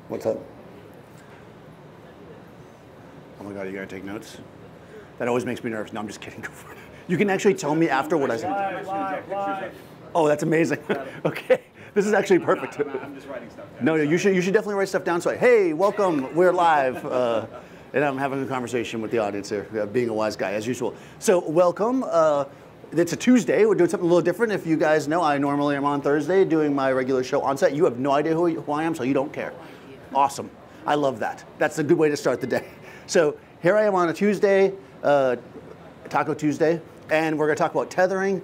What's up? Oh my God, you gotta take notes? That always makes me nervous. No, I'm just kidding. Go for it. You can actually tell me after what I said. Live. Oh, that's amazing. Okay, this is actually perfect. I'm just writing stuff down. No, you should definitely write stuff down. So, hey, welcome, we're live. And I'm having a conversation with the audience here, being a wise guy, as usual. So, welcome. It's a Tuesday. We're doing something a little different. If you guys know, I normally am on Thursday doing my regular show on set. You have no idea who I am, so you don't care. Awesome. I love that. That's a good way to start the day. So, here I am on a Tuesday, Taco Tuesday, and we're going to talk about tethering.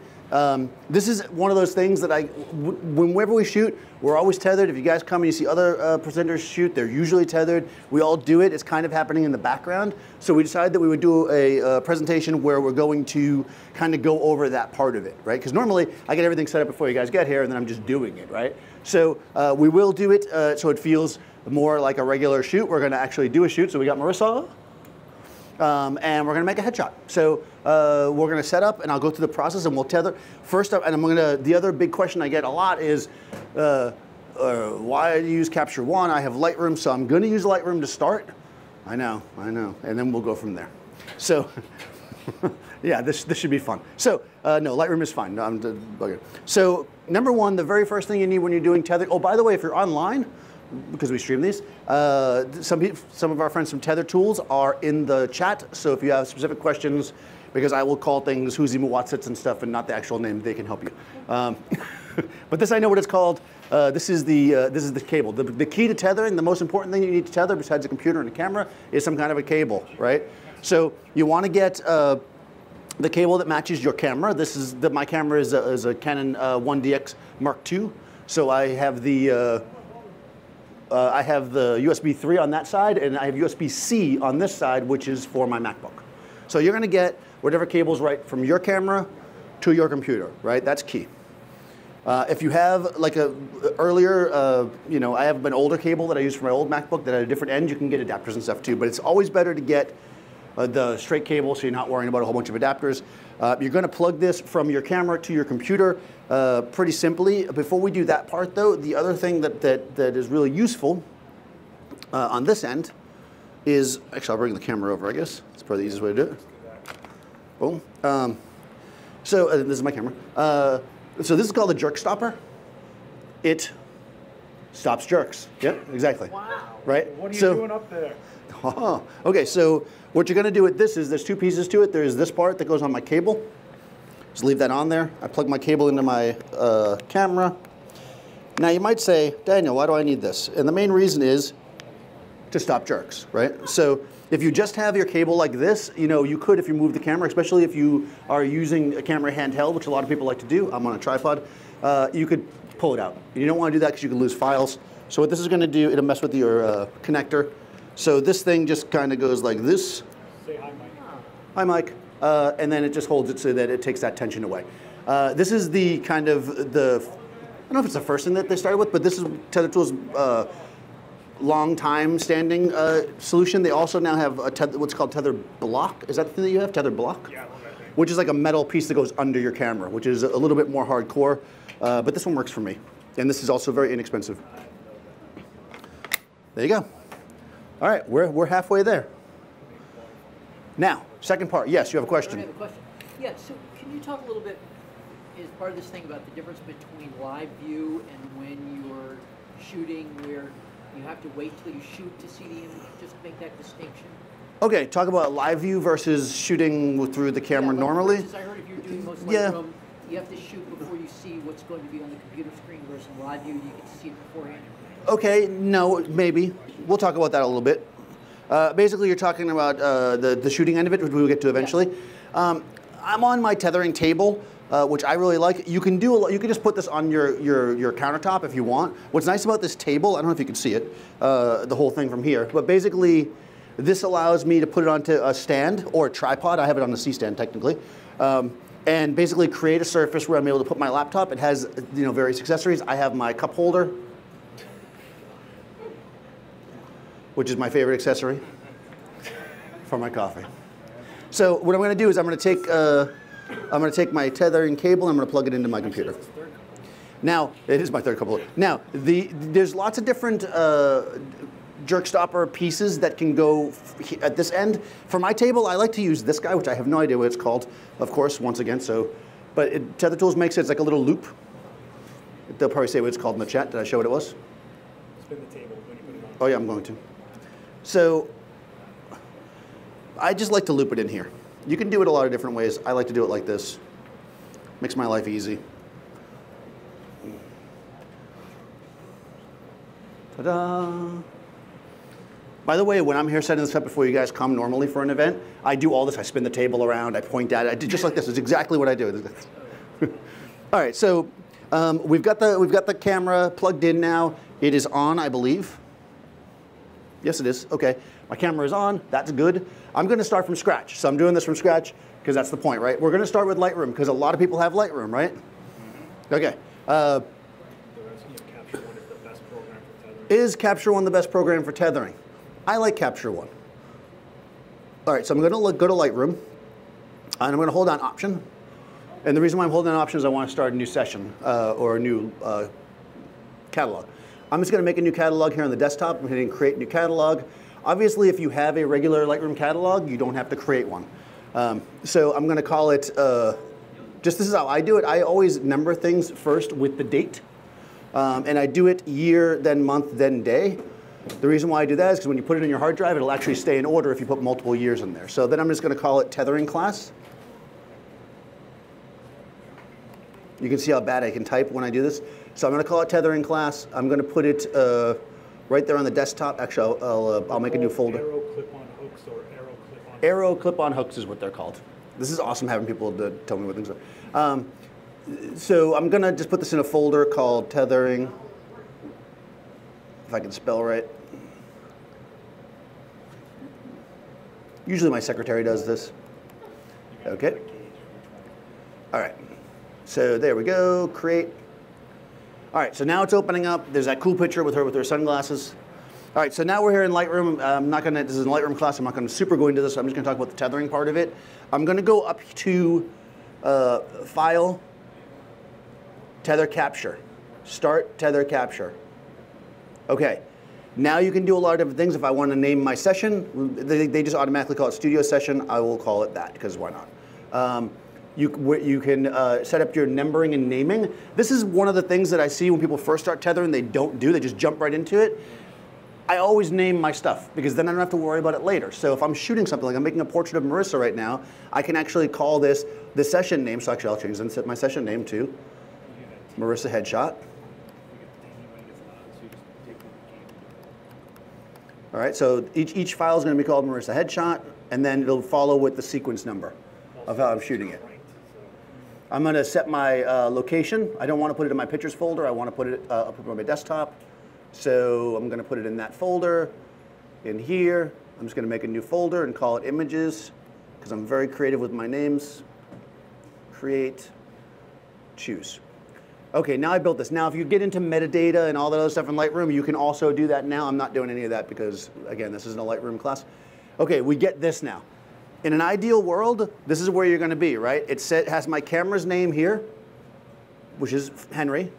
This is one of those things that whenever we shoot, we're always tethered. If you guys come and you see other presenters shoot, they're usually tethered. We all do it. It's kind of happening in the background. So we decided that we would do a presentation where we're going to kind of go over that part of it, right? Because normally I get everything set up before you guys get here, and then I'm just doing it, right? So we will do it so it feels more like a regular shoot. We're going to actually do a shoot. So we got Marissa. And we're going to make a headshot. So we're going to set up, and I'll go through the process, and we'll tether. First up, and the other big question I get a lot is, why do you use Capture One? I have Lightroom, so I'm going to use Lightroom to start. I know. And then we'll go from there. So, yeah, this should be fun. So, no, Lightroom is fine. No, I'm bugging. So, number one, the very first thing you need when you're doing tethering. Oh, by the way, if you're online, because we stream these, some of our friends from Tether Tools are in the chat. So if you have specific questions, because I will call things Huzi Muwatsits and stuff and not the actual name, they can help you. But this I know what it's called. This is the cable. The key to tethering, the most important thing you need to tether besides a computer and a camera is some kind of a cable, right? So you want to get the cable that matches your camera. My camera is a Canon 1DX Mark II. So I have the USB 3 on that side, and I have USB-C on this side, which is for my MacBook. So you're going to get whatever cable's right from your camera to your computer, right? That's key. If you have like I have an older cable that I use for my old MacBook that at a different end, you can get adapters and stuff too. But it's always better to get the straight cable so you're not worrying about a whole bunch of adapters. You're going to plug this from your camera to your computer pretty simply. Before we do that part though, the other thing that is really useful on this end is, actually I'll bring the camera over I guess. It's probably the easiest way to do it. Boom. So this is my camera. So this is called a jerk stopper. It stops jerks. Yep, exactly. Wow. Right? What are you doing up there? Oh, okay, so what you're going to do with this is there's two pieces to it. There's this part that goes on my cable. Just leave that on there. I plug my cable into my camera. Now you might say, Daniel, why do I need this? And the main reason is to stop jerks, right? So if you just have your cable like this, you could if you move the camera, especially if you are using a camera handheld, which a lot of people like to do. I'm on a tripod. You could pull it out. You don't want to do that because you can lose files. So what this is going to do, it'll mess with your connector. So this thing just kind of goes like this. Say hi, Mike. Hi, Mike. And then it just holds it so that it takes that tension away. This is the kind of I don't know if it's the first thing that they started with, but this is Tether Tools' long time standing solution. They also now have what's called Tether Block. Is that the thing that you have, Tether Block? Yeah, which is like a metal piece that goes under your camera, which is a little bit more hardcore. But this one works for me. And this is also very inexpensive. There you go. All right, we're halfway there. Now, second part. Yes, you have a question. I have a question. Yeah, so can you talk a little bit, as part of this thing, about the difference between live view and when you're shooting where you have to wait till you shoot to see the image, just to make that distinction? Okay, talk about live view versus shooting through the camera normally. I heard if you're doing most Lightroom, you have to shoot before you see what's going to be on the computer screen versus live view, you get to see it beforehand. Okay, no, maybe. We'll talk about that a little bit. Basically, you're talking about the shooting end of it, which we'll get to eventually. Yeah. I'm on my tethering table, which I really like. You can just put this on your countertop if you want. What's nice about this table, I don't know if you can see it, the whole thing from here, but basically, this allows me to put it onto a stand or a tripod. I have it on a C-stand technically, and basically create a surface where I'm able to put my laptop. It has various accessories. I have my cup holder, which is my favorite accessory for my coffee. So what I'm going to do is I'm going to take my tethering cable and I'm going to plug it into my computer. Now, it is my third couple. Now, there's lots of different jerk stopper pieces that can go at this end. For my table, I like to use this guy, which I have no idea what it's called, of course, once again. But Tether Tools makes it, it's like a little loop. They'll probably say what it's called in the chat. Did I show what it was? Spin the table when you put it on. Oh yeah, I'm going to. So, I just like to loop it in here. You can do it a lot of different ways. I like to do it like this. Makes my life easy. Ta-da! By the way, when I'm here setting this up before you guys come normally for an event, I do all this. I spin the table around. I point at it. I do just like this. It's exactly what I do. All right, so we've got the camera plugged in now. It is on, I believe. Yes, it is. OK, my camera is on. That's good. I'm going to start from scratch. So I'm doing this from scratch because that's the point, right? We're going to start with Lightroom because a lot of people have Lightroom, right? OK. Is Capture One the best program for tethering? I like Capture One. All right, so I'm going to go to Lightroom, and I'm going to hold down Option. And the reason why I'm holding down Option is I want to start a new session or a new catalog. I'm just going to make a new catalog here on the desktop. I'm hitting Create New Catalog. Obviously, if you have a regular Lightroom catalog, you don't have to create one. So I'm going to call it, this is how I do it. I always number things first with the date. And I do it year, then month, then day. The reason why I do that is because when you put it in your hard drive, it'll actually stay in order if you put multiple years in there. So then I'm just going to call it Tethering class. You can see how bad I can type when I do this. So I'm going to call it Tethering class. I'm going to put it right there on the desktop. Actually, I'll make a new folder. Arrow clip-on hooks or arrow clip-on. Arrow clip-on hooks is what they're called. This is awesome having people tell me what things are. So I'm going to just put this in a folder called Tethering, if I can spell right. Usually my secretary does this. OK. All right. So there we go. Create. All right. So now it's opening up. There's that cool picture with her with her sunglasses. All right. So now we're here in Lightroom. I'm not going to. This is a Lightroom class. I'm not going to super go into this. I'm just going to talk about the tethering part of it. I'm going to go up to File. Tether Capture. Start Tether Capture. OK. Now you can do a lot of different things. If I want to name my session, they just automatically call it Studio Session. I will call it that, because why not? You can set up your numbering and naming. This is one of the things that I see when people first start tethering, they don't do. They just jump right into it. I always name my stuff, because then I don't have to worry about it later. So if I'm shooting something, like I'm making a portrait of Marissa right now, I can actually call this the session name. So actually, I'll change and set my session name to Marissa Headshot. All right, so each file is going to be called Marissa Headshot, and then it'll follow with the sequence number of how I'm shooting it. I'm going to set my location. I don't want to put it in my pictures folder. I want to put it up on my desktop. So I'm going to put it in that folder, in here. I'm just going to make a new folder and call it Images, because I'm very creative with my names. Create, choose. OK, now I built this. Now, if you get into metadata and all that other stuff in Lightroom, you can also do that now. I'm not doing any of that because, again, this isn't a Lightroom class. OK, we get this now. In an ideal world, this is where you're going to be, right? It has my camera's name here, which is Henry.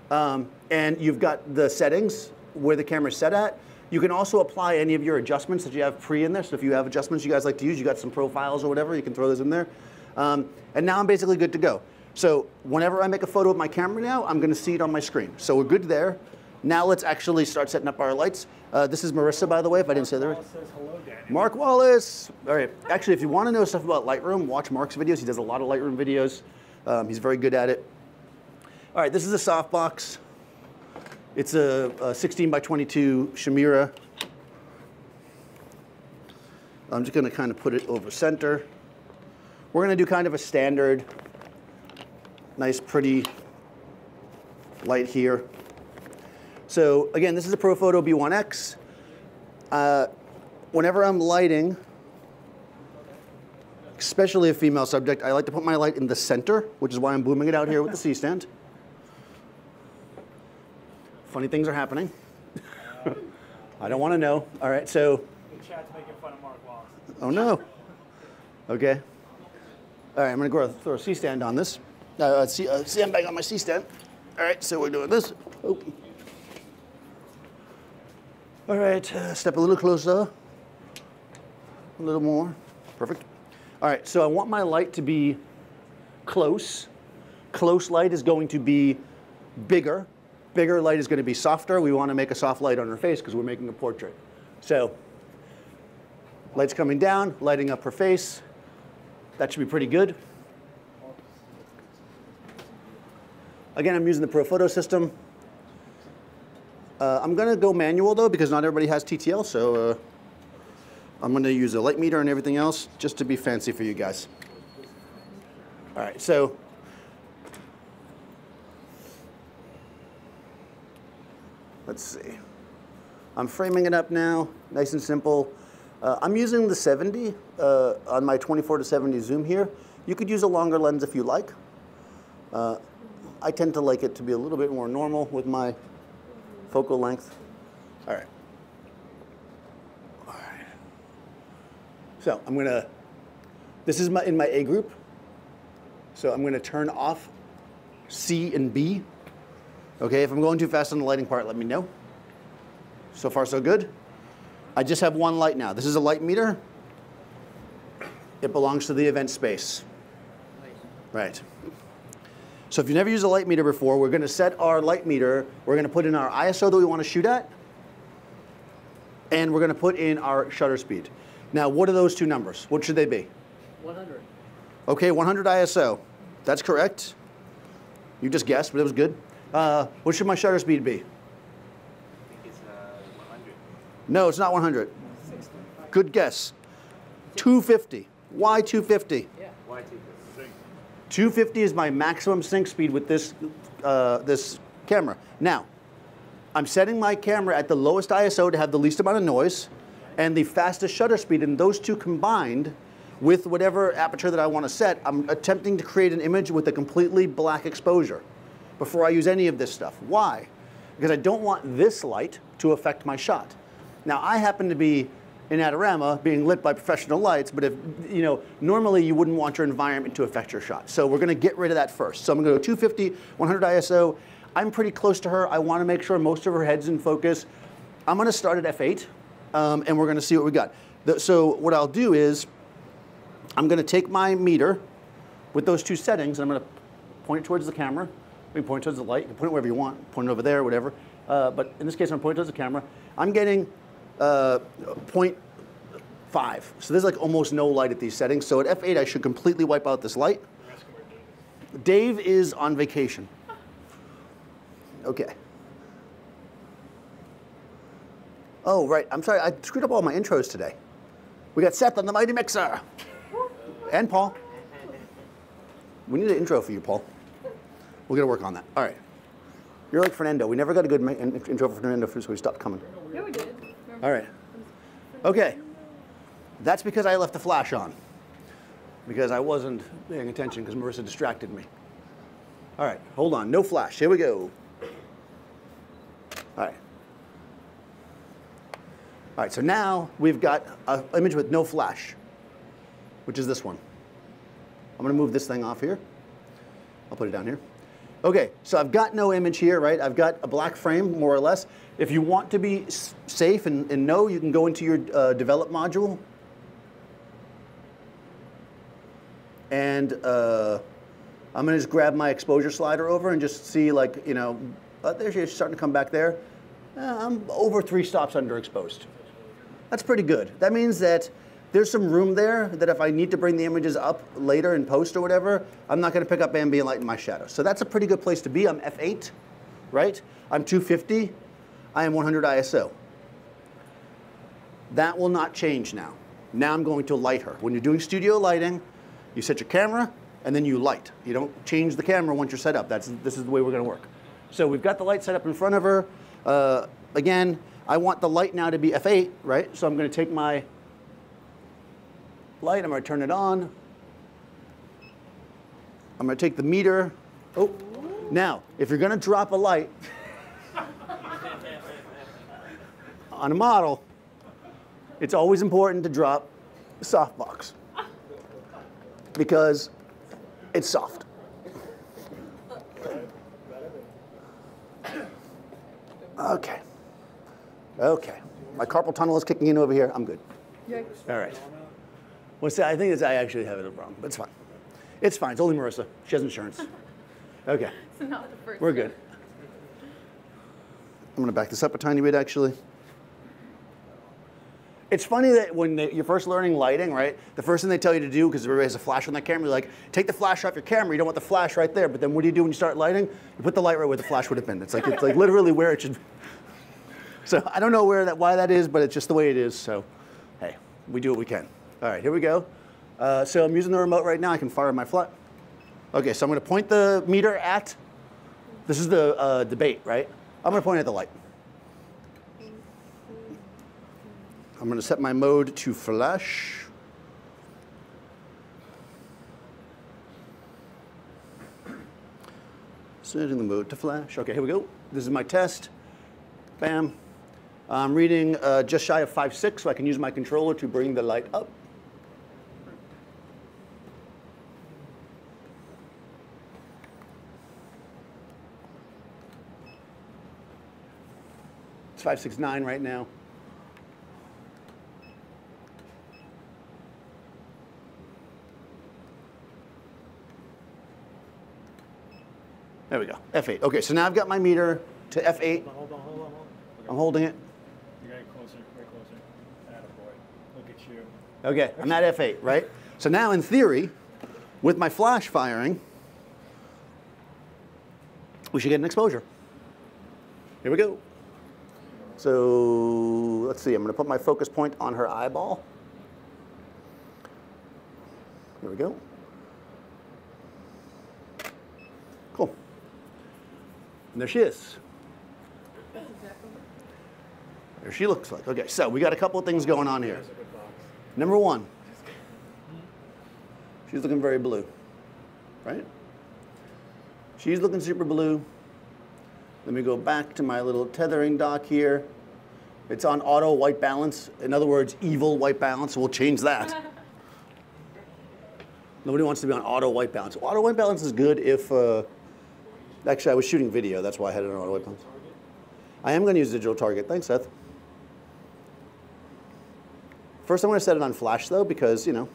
And you've got the settings where the camera's set at. You can also apply any of your adjustments that you have pre in there. So if you have adjustments you guys like to use, you got some profiles or whatever, you can throw those in there. And now I'm basically good to go. So whenever I make a photo of my camera now, I'm going to see it on my screen. So we're good there. Now let's actually start setting up our lights. This is Marissa, by the way, if I didn't say that right. Says hello, Daniel. Mark Wallace. All right. Actually, if you want to know stuff about Lightroom, watch Mark's videos. He does a lot of Lightroom videos. He's very good at it. All right, this is a softbox. It's a 16 by 22 Shamira. I'm just going to kind of put it over center. We're going to do kind of a standard, nice, pretty light here. So again, this is a ProPhoto B1X. Whenever I'm lighting, especially a female subject, I like to put my light in the center, which is why I'm booming it out here with the C-stand. Funny things are happening. I don't want to know. All right, so. The chat's making fun of Mark Wallace. Oh, no. OK. All right, I'm going to throw a C-stand on this. Sandbag on my C-stand. All right, so we're doing this. Oh. All right, step a little closer. A little more. Perfect. All right, so I want my light to be close. Close light is going to be bigger. Bigger light is going to be softer. We want to make a soft light on her face because we're making a portrait. So light's coming down, lighting up her face. That should be pretty good. Again, I'm using the Pro Photo system. I'm going to go manual, though, because not everybody has TTL. So I'm going to use a light meter and everything else just to be fancy for you guys. All right, so let's see. I'm framing it up now, nice and simple. I'm using the 70 on my 24 to 70 zoom here. You could use a longer lens if you like. I tend to like it to be a little bit more normal with my focal length. All right. All right. So I'm gonna, this is in my A group. So I'm gonna turn off C and B. Okay, if I'm going too fast on the lighting part, let me know. So far, so good. I just have one light now. This is a light meter. It belongs to the event space. Right. So if you've never used a light meter before, we're going to set our light meter. We're going to put in our ISO that we want to shoot at. And we're going to put in our shutter speed. Now, what are those two numbers? What should they be? 100. Okay, 100 ISO. That's correct. You just guessed, but it was good. What should my shutter speed be? I think it's 100. No, it's not 100. Good guess. 250. Why 250? Yeah. Why 250? 250 is my maximum sync speed with this, this camera. Now, I'm setting my camera at the lowest ISO to have the least amount of noise and the fastest shutter speed, and those two combined with whatever aperture that I want to set, I'm attempting to create an image with a completely black exposure before I use any of this stuff. Why? Because I don't want this light to affect my shot. Now, I happen to be in Adorama being lit by professional lights, but if, you know, normally you wouldn't want your environment to affect your shot. So we're going to get rid of that first. So I'm going to go 250, 100 ISO. I'm pretty close to her. I want to make sure most of her head's in focus. I'm going to start at f8, and we're going to see what we got. So what I'll do is I'm going to take my meter with those two settings, and I'm going to point it towards the camera. You can point it towards the light. You can point it wherever you want. Point it over there, whatever. But in this case, I'm pointing towards the camera. I'm getting 0.5. So there's like almost no light at these settings. So at f8, I should completely wipe out this light. Dave is on vacation. Okay. Oh, right. I'm sorry. I screwed up all my intros today. We got Seth on the Mighty Mixer. And Paul. We need an intro for you, Paul. We're going to work on that. All right. You're like Fernando. We never got a good intro for Fernando, so we stopped coming. Yeah, we did. All right. Okay. That's because I left the flash on. Because I wasn't paying attention because Marissa distracted me. All right. Hold on. No flash. Here we go. All right. All right. So now we've got an image with no flash, which is this one. I'm going to move this thing off here. I'll put it down here. Okay, so I've got no image here, right? I've got a black frame, more or less. If you want to be safe and know, you can go into your develop module. And I'm going to just grab my exposure slider over and just see, like, you know, there she's starting to come back there. I'm over 3 stops underexposed. That's pretty good. That means that there's some room there that if I need to bring the images up later in post or whatever, I'm not going to pick up ambient light in my shadows. So that's a pretty good place to be. I'm f8, right? I'm 250. I am 100 ISO. That will not change now. Now I'm going to light her. When you're doing studio lighting, you set your camera and then you light. You don't change the camera once you're set up. This is the way we're going to work. So we've got the light set up in front of her. Again, I want the light now to be f8, right? So I'm going to take my light, I'm going to turn it on. I'm going to take the meter. Oh, now, if you're going to drop a light on a model, it's always important to drop the softbox because it's soft. Okay. Okay. My carpal tunnel is kicking in over here. I'm good. All right. Well, see, I think I actually have it wrong, but it's fine. It's fine. It's only Marissa. She has insurance. Okay. So not the first. We're good. I'm going to back this up a tiny bit, actually. It's funny that when you're first learning lighting, right, the first thing they tell you to do, because everybody has a flash on their camera, you're like, take the flash off your camera. You don't want the flash right there. But then what do you do when you start lighting? You put the light right where the flash would have been. It's like literally where it should be. So I don't know why that is, but it's just the way it is. So, hey, we do what we can. All right, here we go. So I'm using the remote right now. I can fire my flat. OK, so I'm going to point the meter at, this is the debate, right? I'm going to point at the light. I'm going to set my mode to flash. Setting the mode to flash. OK, here we go. This is my test. Bam. I'm reading just shy of 5.6, so I can use my controller to bring the light up. It's 5.69 right now. There we go, F8. OK, so now I've got my meter to F8. Hold on. I'm holding it. You're getting closer, way closer. Attaboy. Look at you. OK, I'm at F8, right? So now, in theory, with my flash firing, we should get an exposure. Here we go. So let's see, I'm going to put my focus point on her eyeball. Here we go. Cool. And there she is. There she looks like. OK, so we got a couple of things going on here. Number one, she's looking very blue, right? She's looking super blue. Let me go back to my little tethering dock here. It's on auto white balance. In other words, evil white balance. We'll change that. Nobody wants to be on auto white balance. Auto white balance is good if, actually I was shooting video. That's why I had it on auto white balance. I am going to use digital target. Thanks, Seth. First, I'm going to set it on flash, though, because, you know,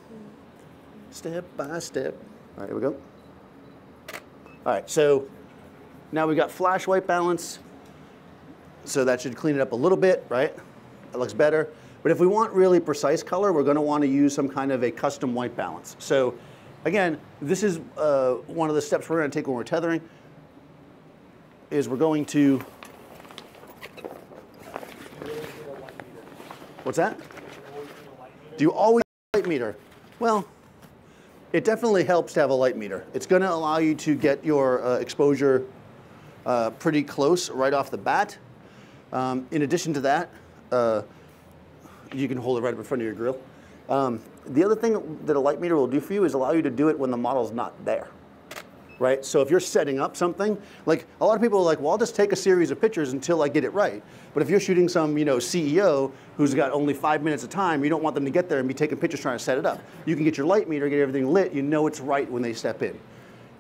step by step. All right, here we go. All right, so now we've got flash white balance. So that should clean it up a little bit, right? It looks better. But if we want really precise color, we're going to want to use some kind of a custom white balance. So again, this is one of the steps we're going to take when we're tethering, is we're going to, what's that? Do you always use a light meter? Well, it definitely helps to have a light meter. It's going to allow you to get your exposure pretty close right off the bat. In addition to that, you can hold it right up in front of your grill. The other thing that a light meter will do for you is allow you to do it when the model's not there, right? So if you're setting up something, like a lot of people are like, well, I'll just take a series of pictures until I get it right. But if you're shooting some, you know, CEO who's got only 5 minutes of time, you don't want them to get there and be taking pictures trying to set it up. You can get your light meter, get everything lit, you know it's right when they step in.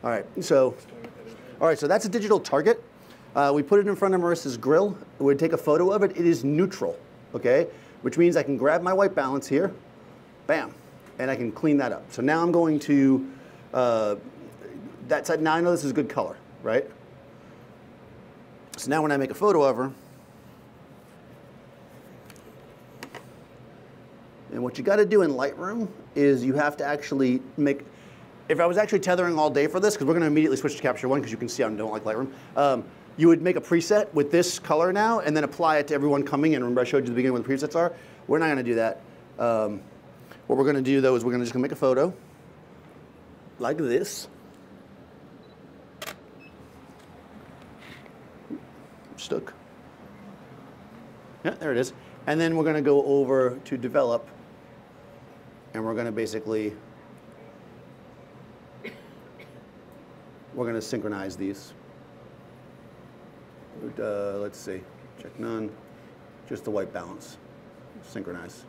All right, so that's a digital target. We put it in front of Marissa's grill. We'd take a photo of it. It is neutral, okay? Which means I can grab my white balance here, bam, and I can clean that up. So now I'm going to, now I know this is good color, right? So now when I make a photo of her, and what you got to do in Lightroom is you have to actually make, if I was actually tethering all day for this, because we're going to immediately switch to Capture One, because you can see I don't like Lightroom, you would make a preset with this color now and then apply it to everyone coming in. Remember I showed you at the beginning what the presets are? We're not going to do that. What we're going to do, though, is we're just going to make a photo like this. Stuck. Yeah, there it is. And then we're going to go over to develop, and we're going to basically, we're going to synchronize these. Let's see, check none, just the white balance, synchronize.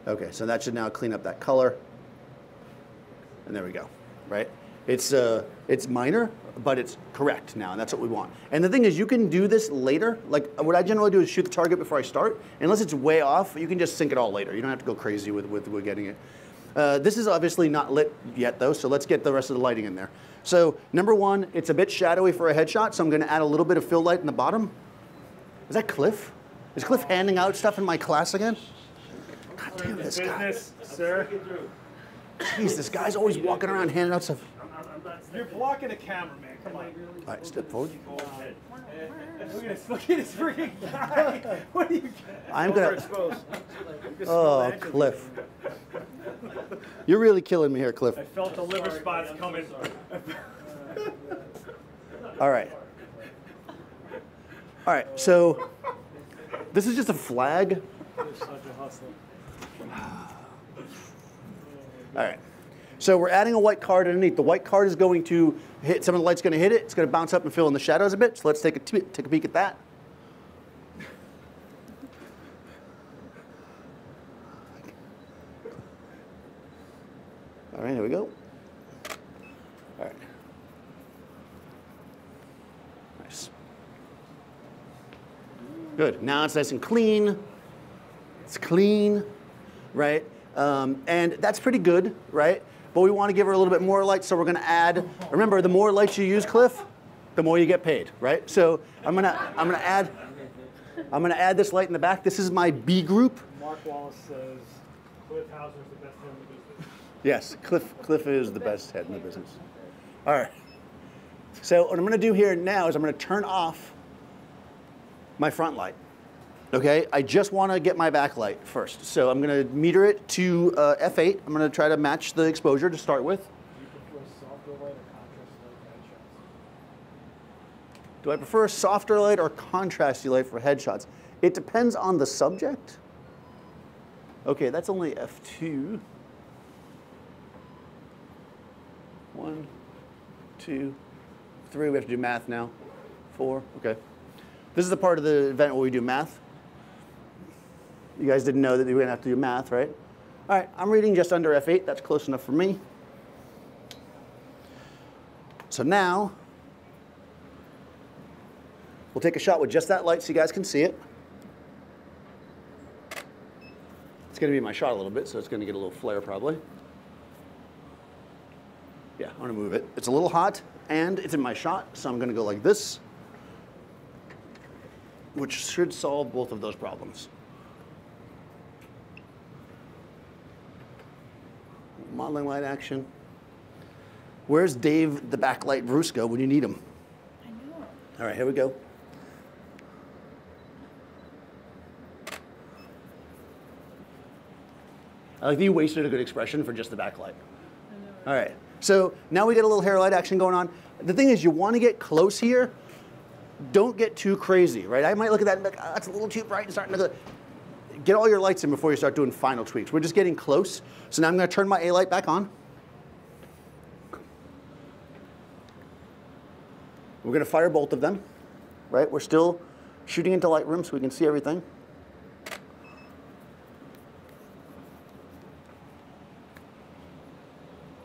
Okay, so that should now clean up that color, and there we go, right? It's minor, but it's correct now, and that's what we want. And the thing is, you can do this later. Like what I generally do is shoot the target before I start. Unless it's way off, you can just sync it all later. You don't have to go crazy with getting it. This is obviously not lit yet though, so let's get the rest of the lighting in there. So number one, it's a bit shadowy for a headshot, so I'm gonna add a little bit of fill light in the bottom. Is that Cliff? Is Cliff handing out stuff in my class again? God damn this guy. Business, sir. Jeez, this guy's always walking around handing out stuff. You're blocking the camera, man. Come on. All right, step forward. Look at this freaking guy. What are you? I'm gonna. Oh, Cliff. You're really killing me here, Cliff. I felt the liver spots coming. All right. All right, so this is just a flag. You're such a hustler. All right. So we're adding a white card underneath. The white card is going to hit, some of the light's going to hit it. It's going to bounce up and fill in the shadows a bit. So let's take a peek at that. All right, here we go. All right. Nice. Good. Now it's nice and clean. It's clean, right? And that's pretty good, right? But we want to give her a little bit more light, so we're going to add. Remember, the more lights you use, Cliff, the more you get paid, right? So I'm gonna add this light in the back. This is my B group. Mark Wallace says Cliff Hauser's the best head in the business. Yes, Cliff is the best head in the business. All right. So what I'm going to do here now is I'm going to turn off my front light. Okay, I just want to get my backlight first. So I'm going to meter it to f8. I'm going to try to match the exposure to start with. Do I prefer a softer light or contrasty light for headshots? It depends on the subject. Okay, that's only f2. 1, 2, 3. We have to do math now. 4. Okay. This is the part of the event where we do math. You guys didn't know that we were going to have to do math, right? All right, I'm reading just under f8. That's close enough for me. So now, we'll take a shot with just that light so you guys can see it. It's going to be my shot a little bit, so it's going to get a little flare probably. Yeah, I'm going to move it. It's a little hot, and it's in my shot, so I'm going to go like this, which should solve both of those problems. Modeling light action. Where's Dave the backlight Brusco when you need him? I know. All right, here we go. I like that you wasted a good expression for just the backlight. All right, so now we get a little hair light action going on. The thing is, you want to get close here. Don't get too crazy, right? I might look at that and be like, oh, that's a little too bright and start to get all your lights in before you start doing final tweaks. We're just getting close. So now I'm going to turn my A light back on. We're going to fire both of them, right? We're still shooting into Lightroom so we can see everything.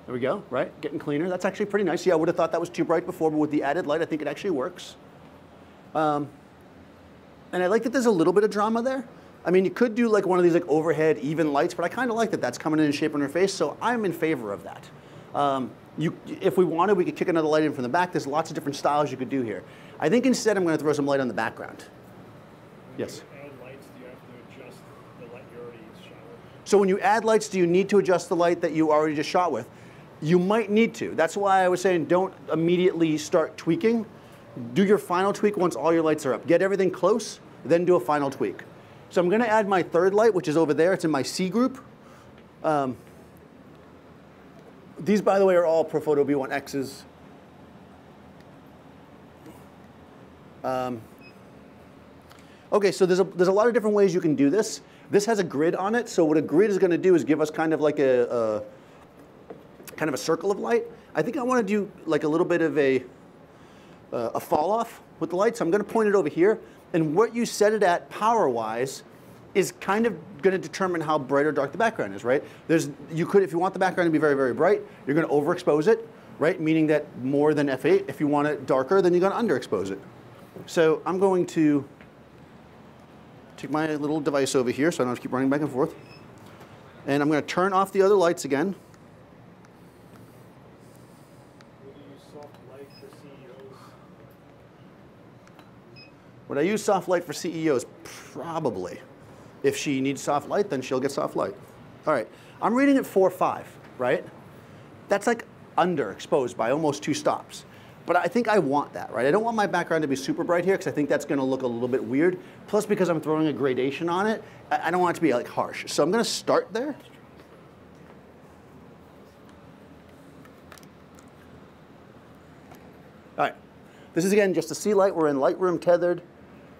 There we go, right? Getting cleaner. That's actually pretty nice. Yeah, I would have thought that was too bright before, but with the added light, I think it actually works. And I like that there's a little bit of drama there. I mean, you could do like one of these like overhead even lights, but I kind of like that that's coming in and shaping her face, so I'm in favor of that. If we wanted, we could kick another light in from the back. There's lots of different styles you could do here. I think instead I'm going to throw some light on the background. Yes? When you add lights, do you have to adjust the light you already shot with? So when you add lights, do you need to adjust the light that you already just shot with? You might need to. That's why I was saying don't immediately start tweaking. Do your final tweak once all your lights are up. Get everything close, then do a final tweak. So I'm going to add my third light, which is over there. It's in my C group. These, by the way, are all Profoto B1Xs. Okay, so there's a lot of different ways you can do this. This has a grid on it, so what a grid is going to do is give us kind of like a circle of light. I think I want to do like a little bit of a fall off with the light, so I'm going to point it over here. And what you set it at power-wise is kind of going to determine how bright or dark the background is, right? If you want the background to be very, very bright, you're going to overexpose it. right? Meaning that more than f8. If you want it darker, then you're going to underexpose it. So I'm going to take my little device over here so I don't have to keep running back and forth. And I'm going to turn off the other lights again. Would I use soft light for CEOs? Probably. If she needs soft light, then she'll get soft light. All right, I'm reading at 4.5, right? That's like underexposed by almost 2 stops. But I think I want that, right? I don't want my background to be super bright here because I think that's going to look a little bit weird. Plus, because I'm throwing a gradation on it, I don't want it to be like harsh. So I'm going to start there. All right, this is again just a C light. We're in Lightroom tethered.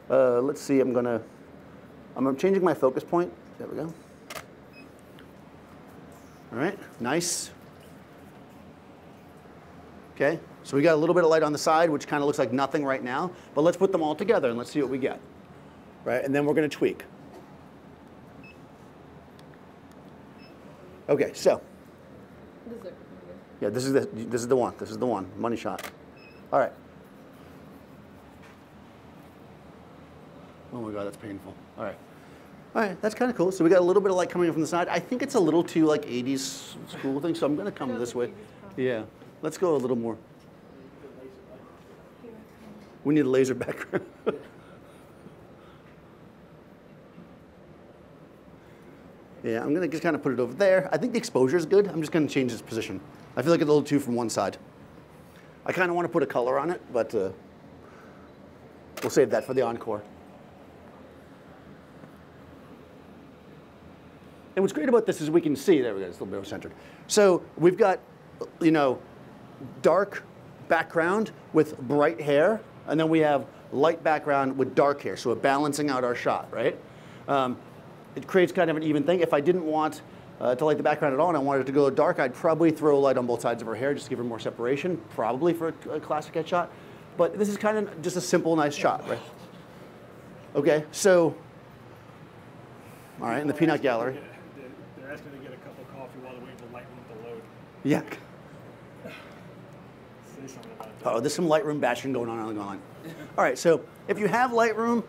Let's see, I'm changing my focus point. There we go. All right, nice. Okay, so we got a little bit of light on the side, which kind of looks like nothing right now. But let's put them all together and let's see what we get. Right, and then we're going to tweak. Okay, so. Yeah, this is the one. This is the one. Money shot. All right. Oh my God, that's painful. All right. All right, that's kind of cool. So we got a little bit of light coming in from the side. I think it's a little too like 80s school thing, so I'm going to come this way. Yeah. Let's go a little more. We need a laser background. Yeah, I'm going to just kind of put it over there. I think the exposure is good. I'm just going to change its position. I feel like it's a little too from one side. I kind of want to put a color on it, but we'll save that for the encore. And what's great about this is we can see, there we go, it's a little bit centered. So we've got, you know, dark background with bright hair, and then we have light background with dark hair, so we're balancing out our shot, right? It creates kind of an even thing. If I didn't want to light the background at all and I wanted it to go dark, I'd probably throw light on both sides of her hair just to give her more separation, probably for a classic headshot. But this is kind of just a simple, nice shot, right? Okay, so, all right, in the peanut gallery. They're asking to get a cup of coffee while they're waiting for Lightroom to load. Yeah. Say something about that. Oh, there's some Lightroom bashing going on. All right, so if you have Lightroom,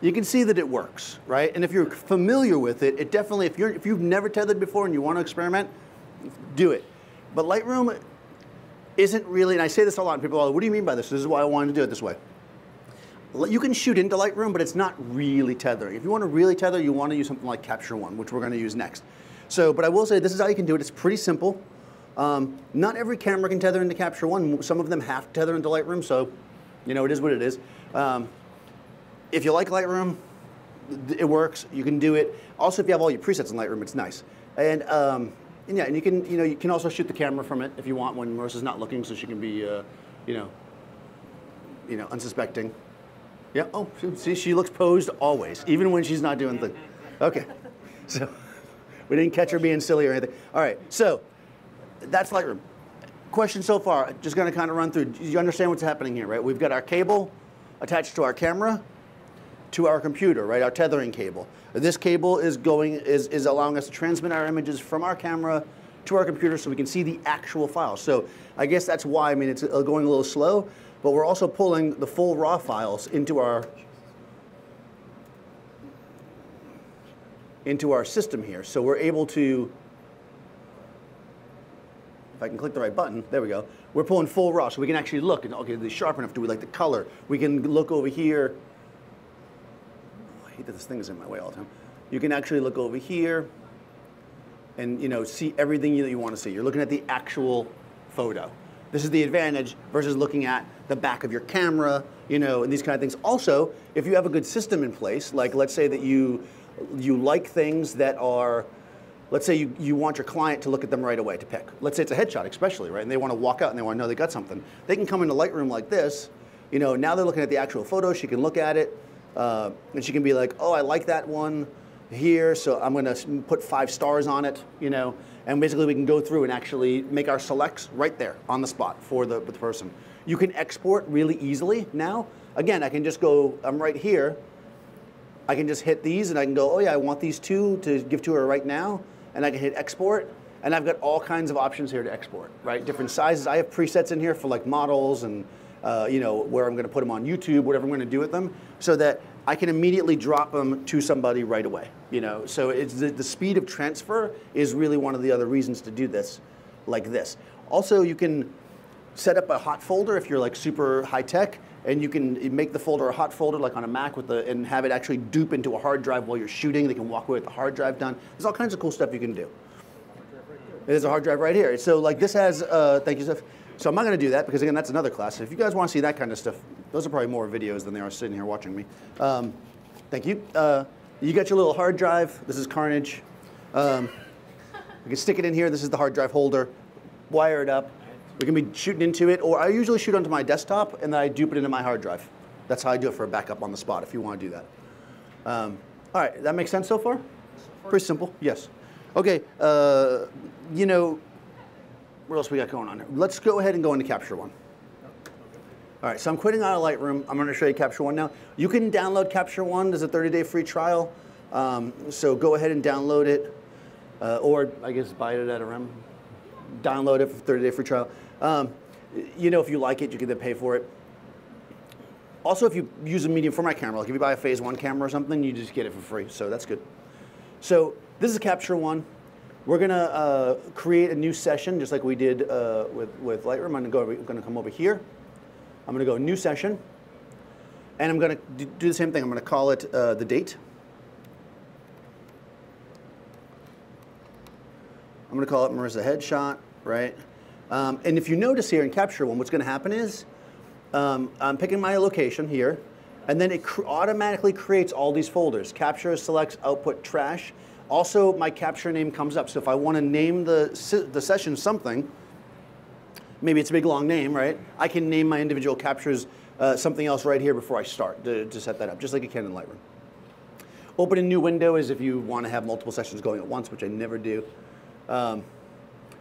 you can see that it works, right? And if you're familiar with it, it definitely, if you've never tethered before and you want to experiment, do it. But Lightroom isn't really, and I say this a lot, and people are like, what do you mean by this? This is why I wanted to do it this way. You can shoot into Lightroom, but it's not really tethering. If you want to really tether, you want to use something like Capture One, which we're going to use next. So, but I will say this is how you can do it. It's pretty simple. Not every camera can tether into Capture One. Some of them have to tether into Lightroom, so you know, it is what it is. If you like Lightroom, it works. You can do it. Also, if you have all your presets in Lightroom, it's nice. And yeah, and you can also shoot the camera from it if you want when Marissa's not looking, so she can be, unsuspecting. Yeah. Oh, see, she looks posed always, even when she's not doing things. Okay. So we didn't catch her being silly or anything. All right. So that's Lightroom. Question so far. Just going to kind of run through. Do you understand what's happening here, right? We've got our cable attached to our camera, to our computer, right? Our tethering cable. This cable is allowing us to transmit our images from our camera to our computer so we can see the actual file. So I guess that's why, I mean, it's going a little slow, but we're also pulling the full raw files into our system here. So we're able to, if I can click the right button, there we go. We're pulling full raw, so we can actually look, and okay, they're sharp enough. Do we like the color? We can look over here. Oh, I hate that this thing is in my way all the time. You can actually look over here and see everything that you want to see. You're looking at the actual photo. This is the advantage versus looking at the back of your camera, and these kind of things. Also, if you have a good system in place, like let's say that you like things that are, let's say you want your client to look at them right away to pick. Let's say it's a headshot especially, right? And they want to walk out and they want to know they got something. They can come into Lightroom like this. Now they're looking at the actual photo. She can look at it and she can be like, oh, I like that one here, so I'm going to put 5 stars on it, and basically we can go through and actually make our selects right there on the spot for the person. You can export really easily now. Again, I can just go, I'm right here. I can just hit these and I can go, oh yeah, I want these 2 to give to her right now. And I can hit export, And I've got all kinds of options here to export, right? Different sizes. I have presets in here for like models and you know, where I'm going to put them on YouTube, whatever I'm going to do with them, so that I can immediately drop them to somebody right away. You know, so it's the speed of transfer is really one of the other reasons to do this, like this. Also, you can set up a hot folder if you're like super high tech, and you can make the folder a hot folder like on a Mac with and have it actually dupe into a hard drive while you're shooting. They can walk away with the hard drive done. There's all kinds of cool stuff you can do. There's a hard drive right here. So like this has, thank you, Steph. So I'm not going to do that because again, that's another class. If you guys want to see that kind of stuff, those are probably more videos than they are sitting here watching me. Thank you. You got your little hard drive. This is Carnage. You can stick it in here. This is the hard drive holder. Wire it up. We can be shooting into it, or I usually shoot onto my desktop and then I dupe it into my hard drive. That's how I do it for a backup on the spot if you want to do that. All right, that makes sense so far? Pretty simple, yes. Okay, you know, what else we got going on here? Let's go ahead and go into Capture One. All right, so I'm quitting out of Lightroom. I'm going to show you Capture One now. You can download Capture One. There's a 30-day free trial. So go ahead and download it, or I guess buy it at Adorama. Download it for 30-day free trial. You know, if you like it, you can then pay for it. Also, if you use a medium format camera, like if you buy a Phase 1 camera or something, you just get it for free. So that's good. So this is Capture One. We're going to create a new session, just like we did with Lightroom. I'm going to come over here. I'm going to go New Session. And I'm going to do the same thing. I'm going to call it the date. I'm going to call it Marissa Headshot, right? And if you notice here in Capture One, what's going to happen is I'm picking my location here, and then it automatically creates all these folders. Capture, selects, output, trash. Also, my capture name comes up. So if I want to name the session something, maybe it's a big long name, right? I can name my individual captures something else right here before I start to set that up, just like you can in Lightroom. Open a new window is if you want to have multiple sessions going at once, which I never do. All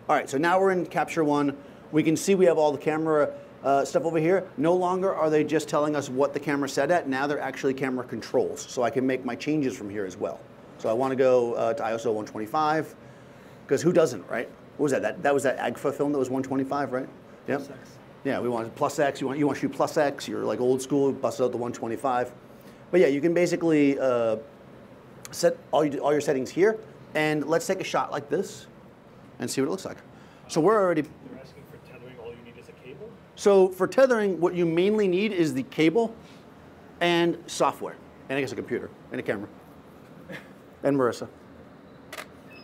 right, so now we're in Capture One. We can see we have all the camera stuff over here. No longer are they just telling us what the camera's set at. Now they're actually camera controls, so I can make my changes from here as well. So I want to go to ISO 125, because who doesn't, right? What was that? That was that AGFA film that was 125, right? Yep. Plus X. Yeah, we wanted plus X. You want to shoot plus X. You're like old school, bust out the 125. But yeah, you can basically set all your settings here, and let's take a shot like this and see what it looks like. So we're already. They're asking for tethering. All you need is a cable. So for tethering, what you mainly need is the cable and software, and I guess a computer and a camera. And Marissa,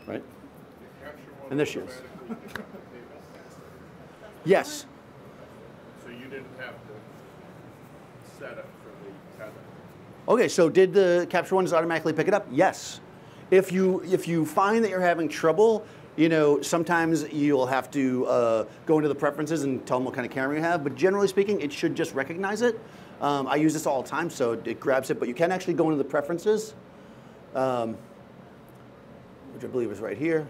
right? And there she is. Yes. So you didn't have to set it for the tether. Okay, so did the Capture One just automatically pick it up? Yes. If you find that you're having trouble, you know, sometimes you'll have to go into the preferences and tell them what kind of camera you have, but generally speaking, it should just recognize it. I use this all the time, so it grabs it, but you can actually go into the preferences, which I believe is right here.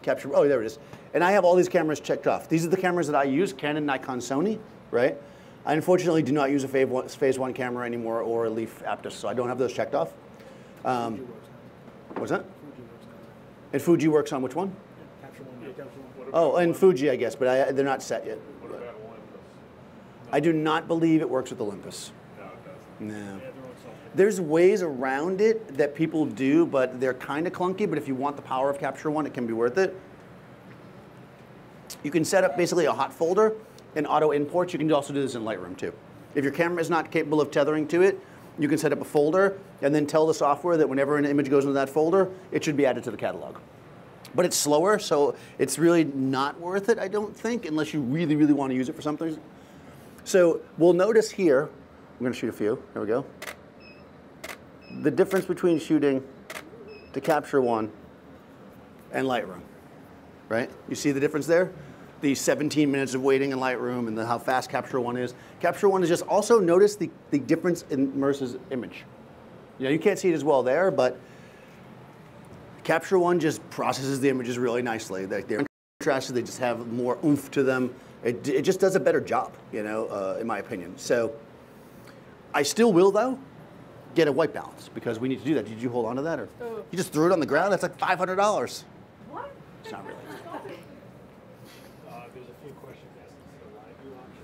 Capture, oh, there it is. And I have all these cameras checked off. These are the cameras that I use, Canon, Nikon, Sony, right? I unfortunately do not use a Phase 1 camera anymore or a Leaf Aptus, so I don't have those checked off. What's that? And Fuji works on which one? Capture One. Yeah, Capture One. Oh, and Fuji, I guess, but they're not set yet. What about Olympus? I do not believe it works with Olympus. No, it doesn't. No. Yeah, they're on software. There's ways around it that people do, but they're kind of clunky, but if you want the power of Capture One, it can be worth it. You can set up basically a hot folder and auto imports. You can also do this in Lightroom too. If your camera is not capable of tethering to it, you can set up a folder and then tell the software that whenever an image goes into that folder, it should be added to the catalog. But it's slower, so it's really not worth it, I don't think, unless you really, really want to use it for something. So we'll notice here, I'm going to shoot a few. There we go. The difference between shooting to Capture One and Lightroom, right? You see the difference there? The 17 minutes of waiting in Lightroom and how fast Capture One is. Capture One is just also notice the difference in Marissa's image. You know, you can't see it as well there, but Capture One just processes the images really nicely. They're contrasted, they just have more oomph to them. It just does a better job, you know, in my opinion. So I still will, though, get a white balance because we need to do that. Did you hold on to that, or you just threw it on the ground? That's like $500. What? It's not really. There's a few questions asked. The live view option.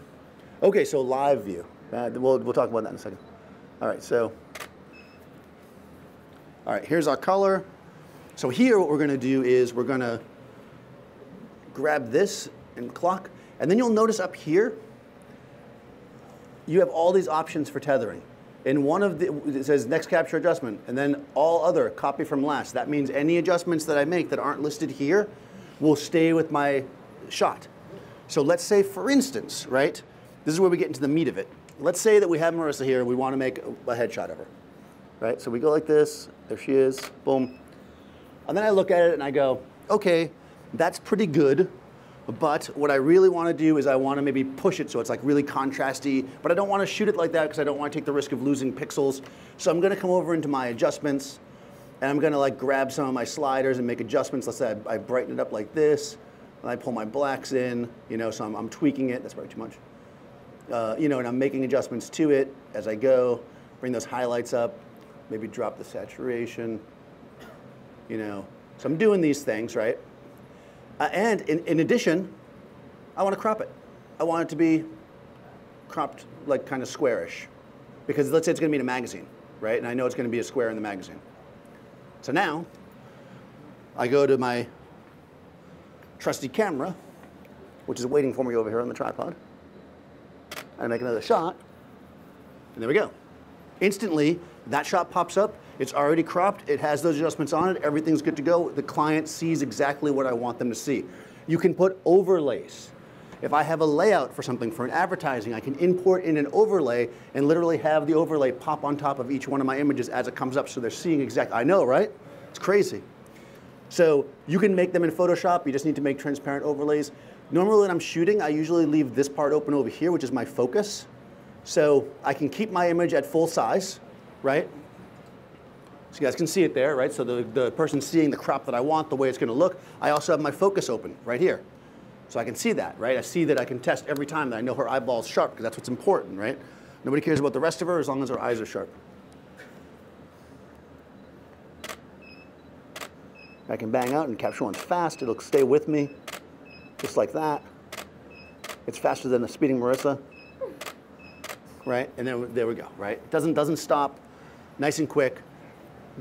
Okay, so live view. We'll talk about that in a second. All right, so here's our color. So here what we're going to do is we're going to grab this and clock, and then you'll notice up here you have all these options for tethering. In one of the, it says next capture adjustment, and then all other, copy from last. That means any adjustments that I make that aren't listed here will stay with my shot. So let's say, for instance, right, this is where we get into the meat of it. Let's say that we have Marissa here, we want to make a headshot of her, right? So we go like this, there she is, boom. And then I look at it and I go, okay, that's pretty good, but what I really want to do is I want to maybe push it so it's like really contrasty, but I don't want to shoot it like that because I don't want to take the risk of losing pixels. So I'm going to come over into my adjustments, and I'm going to like grab some of my sliders and make adjustments. Let's say I brighten it up like this, and I pull my blacks in, you know, so I'm tweaking it. That's probably too much. You know, and I'm making adjustments to it as I go, bring those highlights up, maybe drop the saturation, you know. So I'm doing these things, right? And in addition, I want to crop it. I want it to be cropped like kind of squarish. Because let's say it's going to be in a magazine, right? And I know it's going to be a square in the magazine. So now, I go to my trusty camera, which is waiting for me over here on the tripod. I make another shot, and there we go. Instantly, that shot pops up. It's already cropped. It has those adjustments on it. Everything's good to go. The client sees exactly what I want them to see. You can put overlays. If I have a layout for something for an advertising, I can import in an overlay and literally have the overlay pop on top of each one of my images as it comes up so they're seeing exactly. I know, right? It's crazy. So you can make them in Photoshop. You just need to make transparent overlays. Normally when I'm shooting, I usually leave this part open over here, which is my focus. So I can keep my image at full size, right? So you guys can see it there, right? So the person's seeing the crop that I want, the way it's going to look. I also have my focus open right here. So I can see that, right? I see that I can test every time that I know her eyeball's sharp, because that's what's important, right? Nobody cares about the rest of her as long as her eyes are sharp. I can bang out and Capture One's fast. It'll stay with me, just like that. It's faster than a speeding Marissa, right? And then there we go, right? It doesn't stop, nice and quick,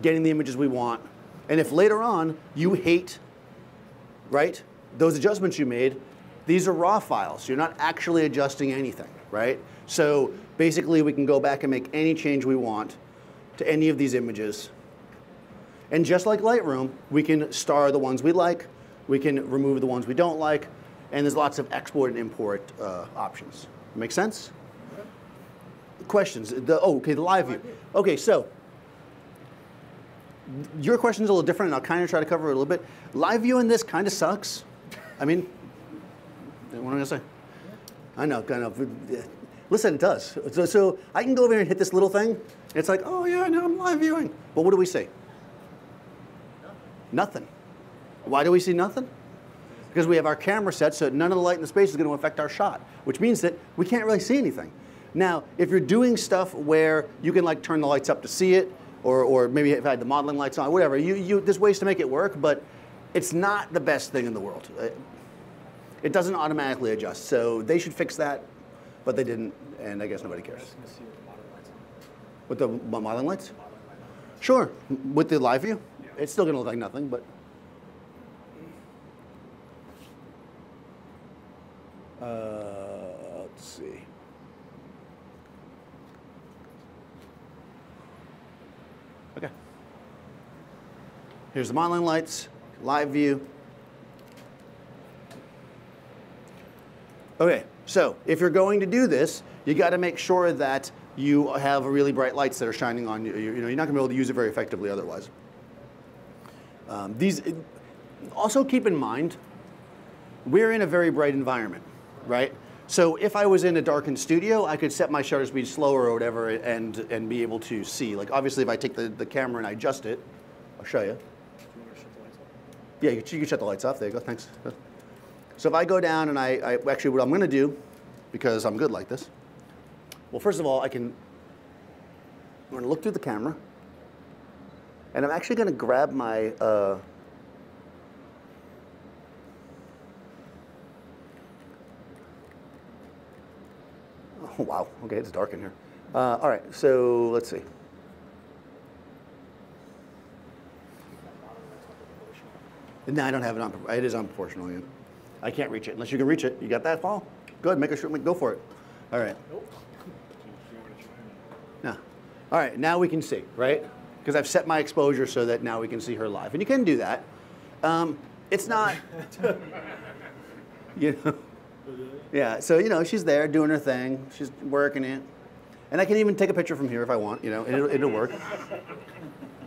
getting the images we want. And if later on you hate, right, those adjustments you made, these are raw files. You're not actually adjusting anything, right? So basically we can go back and make any change we want to any of these images. And just like Lightroom, we can star the ones we like, we can remove the ones we don't like, and there's lots of export and import options. Make sense? Questions? Okay, the live view. Okay, so your question's a little different, and I'll kind of try to cover it a little bit. Live view in this kind of sucks. I mean, what am I gonna say? I know, kind of. Listen, it does. So I can go over here and hit this little thing. And it's like, oh yeah, now I'm live viewing. But what do we see? Nothing. Why do we see nothing? Because we have our camera set so that none of the light in the space is going to affect our shot, which means that we can't really see anything. Now, if you're doing stuff where you can like turn the lights up to see it, or maybe if I had the modeling lights on, whatever, there's ways to make it work, but it's not the best thing in the world. It doesn't automatically adjust, so they should fix that, but they didn't, and I guess nobody cares. With the modeling lights? Sure, with the live view. It's still going to look like nothing, but. Let's see. Okay. Here's the modeling lights, live view. Okay, so if you're going to do this, you got to make sure that you have really bright lights that are shining on you. You're not going to be able to use it very effectively otherwise. Also keep in mind, we're in a very bright environment, right? So if I was in a darkened studio, I could set my shutter speed slower or whatever and be able to see. Like obviously if I take the camera and I adjust it, I'll show you. Yeah, you can shut the lights off. There you go, thanks. So if I go down and I actually what I'm gonna do, because I'm good like this, well first of all I can I'm gonna look through the camera, and I'm actually gonna grab my, oh wow, okay, it's dark in here. All right, so let's see. No, I don't have it on, it is on proportional, yeah. I can't reach it, unless you can reach it. You got that, Paul? Go ahead, make a go for it. All right. Nope. No. All right, now we can see, right? Because I've set my exposure so that now we can see her live. And you can do that. It's not, you know, yeah, so, you know, she's there doing her thing. She's working it. And I can even take a picture from here if I want, you know, and it'll work.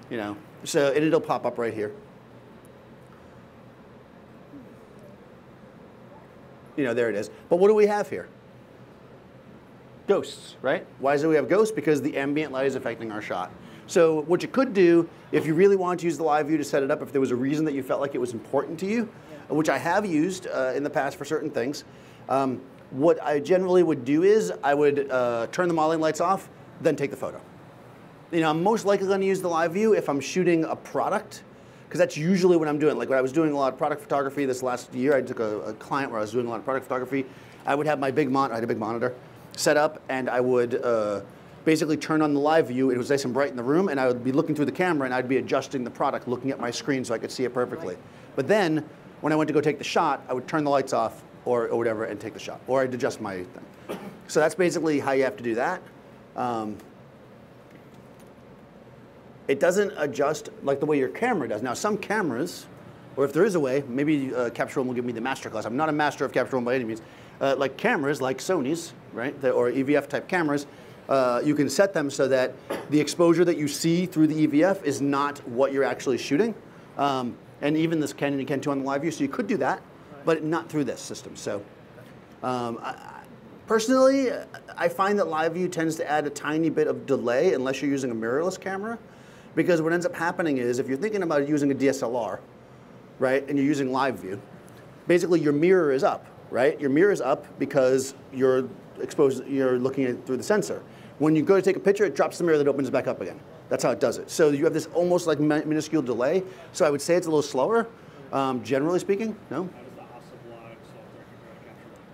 You know, so it'll pop up right here. You know, there it is. But what do we have here? Ghosts, right? Why is it we have ghosts? Because the ambient light is affecting our shot. So what you could do, if you really wanted to use the live view to set it up, if there was a reason that you felt like it was important to you, which I have used in the past for certain things, what I generally would do is I would turn the modeling lights off, then take the photo. You know, I'm most likely going to use the live view if I'm shooting a product, because that's usually what I'm doing. Like when I was doing a lot of product photography this last year, I took a client where I was doing a lot of product photography. I would have my big I had a big monitor set up, and I would basically turn on the live view. It was nice and bright in the room, and I would be looking through the camera, and I'd be adjusting the product, looking at my screen so I could see it perfectly. But then, when I went to go take the shot, I would turn the lights off or whatever and take the shot, or I'd adjust my thing. So that's basically how you have to do that. It doesn't adjust like the way your camera does. Now, some cameras, or if there is a way, maybe Capture One will give me the master class. I'm not a master of Capture One by any means. Like cameras, like Sony's, right, or EVF type cameras, you can set them so that the exposure that you see through the EVF is not what you're actually shooting. And even this Canon Ken 2 on the live view, so you could do that, but not through this system. So personally, I find that live view tends to add a tiny bit of delay unless you're using a mirrorless camera. Because what ends up happening is if you're thinking about using a DSLR, right, and you're using live view, basically your mirror is up, right? Your mirror is up because you're looking at it through the sensor. When you go to take a picture, it drops the mirror that opens back up again. That's how it does it. So you have this almost like minuscule delay. So I would say it's a little slower, generally speaking. No?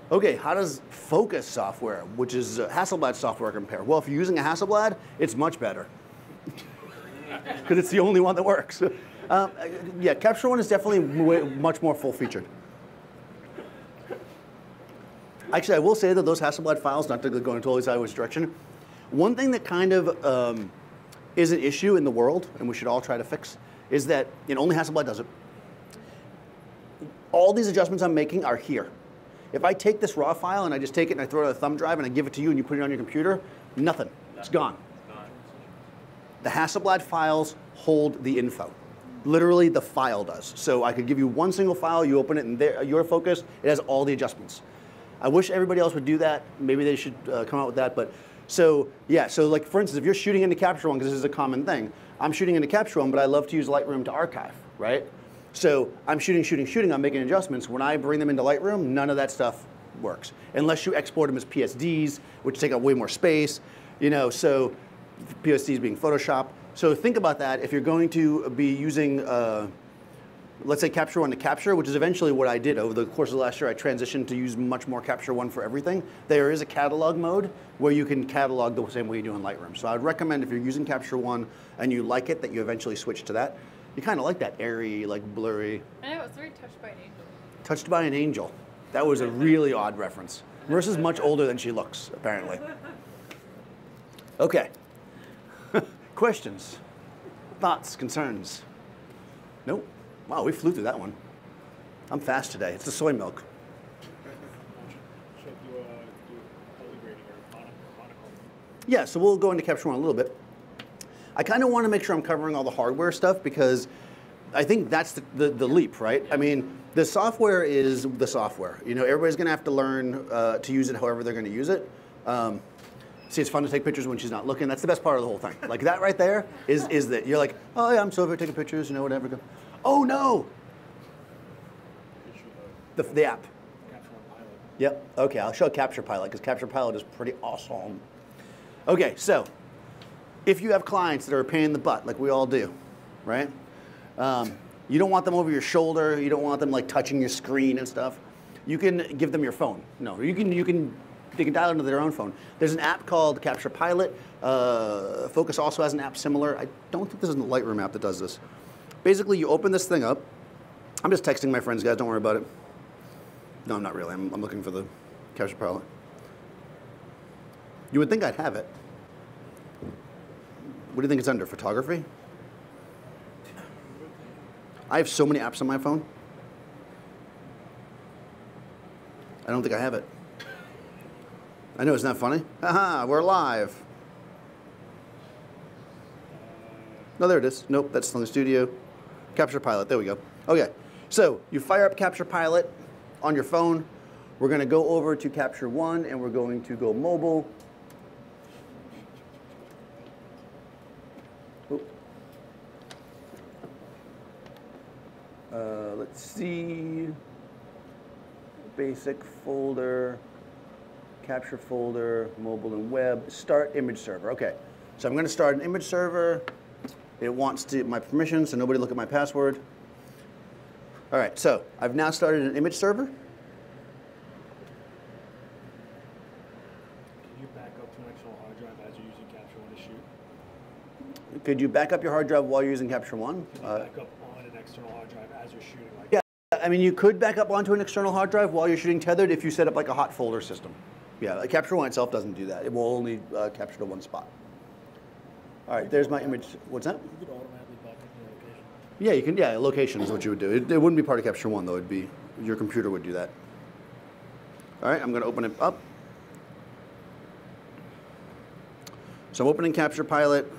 Okay, how does focus software, which is Hasselblad software, compare? Well, if you're using a Hasselblad, it's much better. Because it's the only one that works. Yeah, Capture One is definitely much more full-featured. Actually, I will say that those Hasselblad files, not to go in a totally sideways direction, one thing that kind of is an issue in the world, and we should all try to fix, is that only Hasselblad does it. All these adjustments I'm making are here. If I take this raw file and I just take it and I throw it on a thumb drive and I give it to you and you put it on your computer, nothing. It's gone. The Hasselblad files hold the info. Literally, the file does. So I could give you one single file, you open it, and there, your focus, it has all the adjustments. I wish everybody else would do that. Maybe they should come out with that. But so, yeah, so like for instance, if you're shooting into Capture One, because this is a common thing, I'm shooting into Capture One, but I love to use Lightroom to archive, right? So I'm shooting, I'm making adjustments. When I bring them into Lightroom, none of that stuff works. Unless you export them as PSDs, which take up way more space, so PSDs being Photoshop. So think about that. If you're going to be using, let's say Capture One to Capture, which is eventually what I did over the course of last year, I transitioned to use much more Capture One for everything. There is a catalog mode where you can catalog the same way you do in Lightroom. So I would recommend if you're using Capture One and you like it, that you eventually switch to that. You kind of like that airy, like blurry. I know, it's very Touched by an Angel. Touched by an Angel. That was a really odd reference. Marissa's much older than she looks, apparently. Okay. Questions? Thoughts? Concerns? Nope. Wow, we flew through that one. I'm fast today. It's the soy milk. Should do color grading or monocle? Yeah, so we'll go into Capture One a little bit. I kind of want to make sure I'm covering all the hardware stuff because I think that's the leap, right? I mean, the software is the software. Everybody's going to have to learn to use it however they're going to use it. See, it's fun to take pictures when she's not looking. That's the best part of the whole thing. Like that right there is that you're like, oh yeah, I'm so over taking pictures, whatever. Oh no! The app. Capture One Pilot. Yep. Okay, I'll show Capture Pilot because Capture Pilot is pretty awesome. Okay, so if you have clients that are a pain in the butt, like we all do, right? You don't want them over your shoulder. You don't want them like touching your screen and stuff. You can give them your phone. No, they can dial into their own phone. There's an app called Capture Pilot. Focus also has an app similar. I don't think there's a Lightroom app that does this. Basically, you open this thing up. I'm just texting my friends, guys. Don't worry about it. No, I'm not really. I'm looking for the Capture Pilot. You would think I'd have it. What do you think it's under? Photography? I have so many apps on my phone. I don't think I have it. I know, isn't that funny? Haha, we're live. No, there it is. Nope, that's on the studio. Capture Pilot, there we go. Okay, so you fire up Capture Pilot on your phone. We're gonna go over to Capture One and we're going to go mobile. Let's see, basic folder, capture folder, mobile and web, start image server. Okay, so I'm going to start an image server. It wants my permission, so nobody look at my password. All right, so I've now started an image server. Can you back up to an external hard drive as you're using Capture One to shoot? Could you back up your hard drive while you're using Capture One? Can you back up on an external hard drive as you're shooting? Like Yeah, I mean, you could back up onto an external hard drive while you're shooting tethered if you set up like a hot folder system. Yeah, like Capture One itself doesn't do that. It will only capture to one spot. All right, there's my image. What's that? You could automatically back up your location. Yeah, you can. Yeah, location is what you would do. It wouldn't be part of Capture One though. It'd be your computer would do that. All right, I'm going to open it up. So I'm opening Capture Pilot.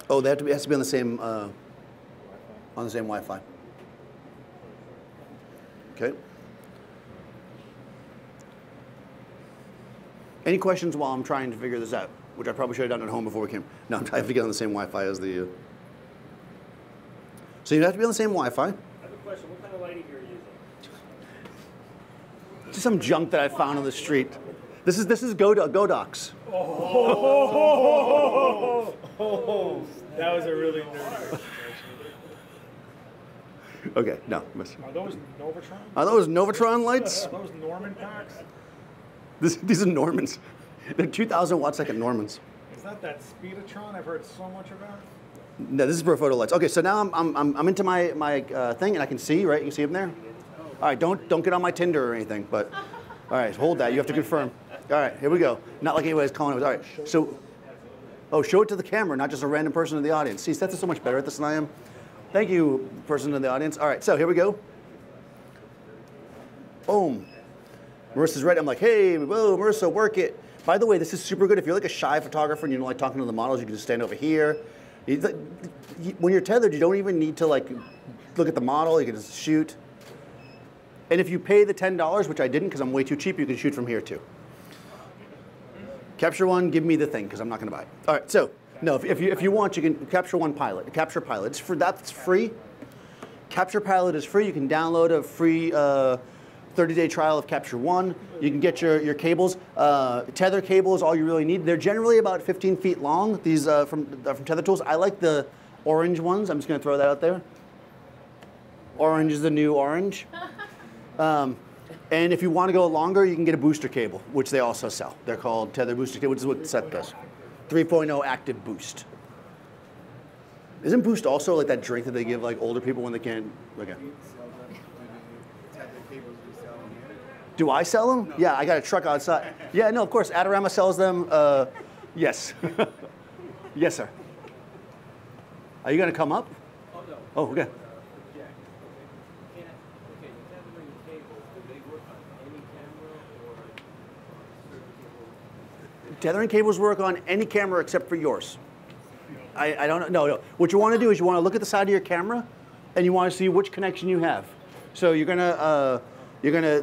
Oh, it has to be on the same Wi-Fi. Okay. Any questions while I'm trying to figure this out? Which I probably should have done at home before we came. No, I'm trying to get on the same Wi-Fi as the. So you have to be on the same Wi-Fi. I have a question. What kind of lighting are you using? Just some junk that I found on the street. This is Godox. Oh, that was a really nerdy question. Okay, no. Are those Novatron? Are those Novatron lights? Are those Norman packs? These are Normans. They're 2,000 watt second Normans. Is that Speedotron I've heard so much about? No, this is for photo lights. Okay, so now I'm into my thing and I can see, right? You can see them there. All right, don't get on my Tinder or anything, but all right, hold that. You have to confirm. All right, here we go. Not like anybody's calling it. All right, so show it to the camera, not just a random person in the audience. See, Seth is so much better at this than I am. Thank you, person in the audience. All right, so here we go. Boom. Marissa's ready. I'm like, hey, whoa, Marissa, work it. By the way, this is super good. If you're like a shy photographer and you don't like talking to the models, you can just stand over here. When you're tethered, you don't even need to like look at the model. You can just shoot. And if you pay the $10, which I didn't because I'm way too cheap, you can shoot from here too. Capture One, give me the thing because I'm not going to buy it. All right, so no, if you want, you can Capture One Pilot. Capture Pilot. It's for that's free. Capture Pilot is free. You can download a free 30-day trial of Capture One. You can get your cables. Tether cable is all you really need. They're generally about 15 feet long. These from Tether Tools. I like the orange ones. I'm just going to throw that out there. Orange is the new orange. And if you want to go longer, you can get a booster cable, which they also sell. They're called Tether Booster Cable, which is what Seth does. 3.0 active boost. Isn't boost also like that drink that they give like older people when they can't? Okay. Do I sell them? Yeah, I got a truck outside. Yeah, no, of course. Adorama sells them. Yes. Yes, sir. Are you going to come up? Oh, no. Oh, okay. Tethering cables work on any camera except for yours. I don't know. No. What you want to do is you want to look at the side of your camera, and you want to see which connection you have. So you're gonna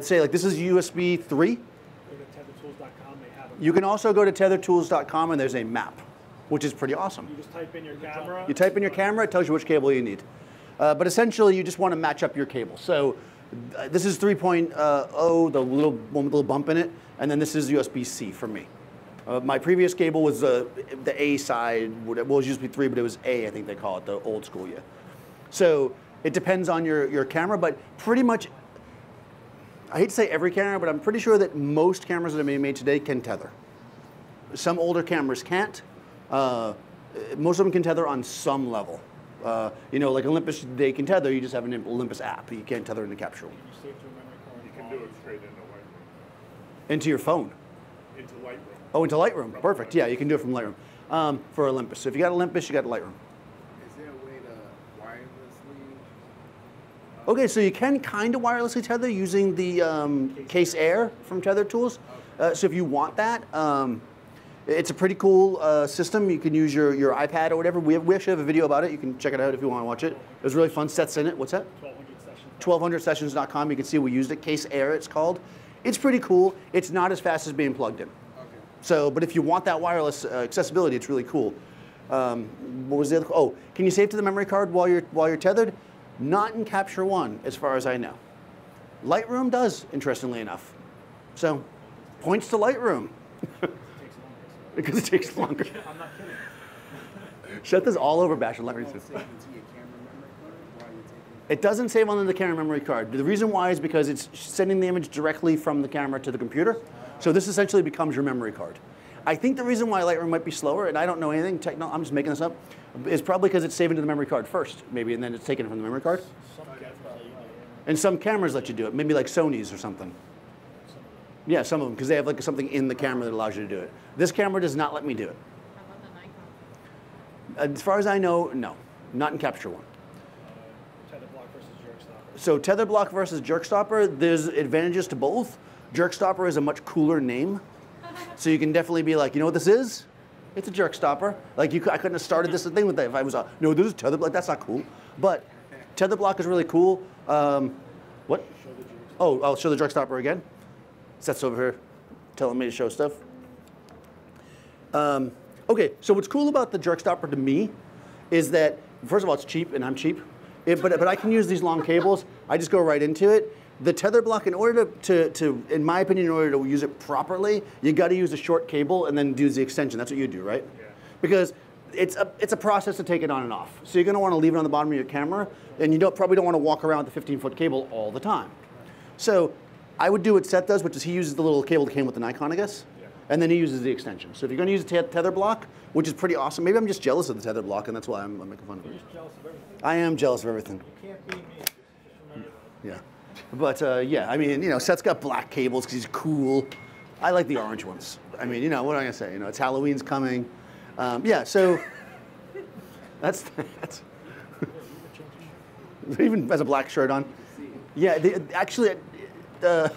say like this is USB 3. Go to tethertools.com. They have You can also go to tethertools.com and there's a map, which is pretty awesome. You just type in your camera. You type in your camera, it tells you which cable you need. But essentially, you just want to match up your cable. So this is 3.0, the little one with a little bump in it. and then this is USB-C for me. My previous cable was the A side, well, it was USB 3, but it was A, I think they call it, the old school, yeah. So it depends on your camera, but pretty much, I hate to say every camera, but I'm pretty sure that most cameras that are being made today can tether. Some older cameras can't. Most of them can tether on some level. You know, like Olympus, they can tether, you just have an Olympus app. You can't tether into Capture One. You can do it straight into Lightroom. Into your phone. Into Lightroom. Oh, into Lightroom. Perfect. Yeah, you can do it from Lightroom for Olympus. So if you got Olympus, you got Lightroom. Is there a way to wirelessly? Okay, so you can kind of wirelessly tether using the Case Air from Tether Tools. So if you want that, it's a pretty cool system. You can use your iPad or whatever. We actually have a video about it. You can check it out if you want to watch it. It was really fun. Sets in it. What's that? 1200sessions.com. You can see we used it. Case Air, it's called. It's pretty cool. It's not as fast as being plugged in. So, but if you want that wireless accessibility, it's really cool. What was the other? Oh, can you save to the memory card while you're tethered? Not in Capture One, as far as I know. Lightroom does, interestingly enough. So, points to Lightroom. Because it takes longer. I'm not kidding. Shut this all over, Bash. It doesn't save onto the camera memory card. The reason why is because it's sending the image directly from the camera to the computer. So this essentially becomes your memory card. I think the reason why Lightroom might be slower, and I don't know anything, I'm just making this up, is probably because it's saving to the memory card first, maybe, and then it's taken from the memory card. And some cameras let you do it, maybe like Sony's or something. Yeah, some of them, because they have like something in the camera that allows you to do it. This camera does not let me do it. How about the Nikon? As far as I know, no, not in Capture One. Tether block versus jerk stopper. So tether block versus jerk stopper, there's advantages to both. Jerk stopper is a much cooler name. So you can definitely be like, you know what this is? It's a jerk stopper. Like I couldn't have started this thing with that if I was, no, this is tether block, that's not cool. But tether block is really cool. What? Oh, I'll show the jerk stopper again. Seth's over here telling me to show stuff. Okay, so what's cool about the jerk stopper to me is that, first of all, it's cheap, and I'm cheap. But I can use these long cables. I just go right into it. The tether block, in order to in my opinion, in order to use it properly, you got to use a short cable and then do the extension. That's what you do, right? Yeah. Because it's a process to take it on and off. So you're going to want to leave it on the bottom of your camera, and you probably don't want to walk around with the 15-foot cable all the time. So I would do what Seth does, which is he uses the little cable that came with the Nikon, I guess, and then he uses the extension. So if you're going to use a tether block, which is pretty awesome, maybe I'm just jealous of the tether block, and that's why I'm making fun of it. You're just jealous of everything. I am jealous of everything. You can't beat me. Just remember that. Yeah. But yeah, I mean, you know, Seth's got black cables because he's cool. I like the orange ones. I mean, you know, what am I gonna say? You know, it's Halloween's coming. Yeah, so that's even has a black shirt on. Yeah, actually, it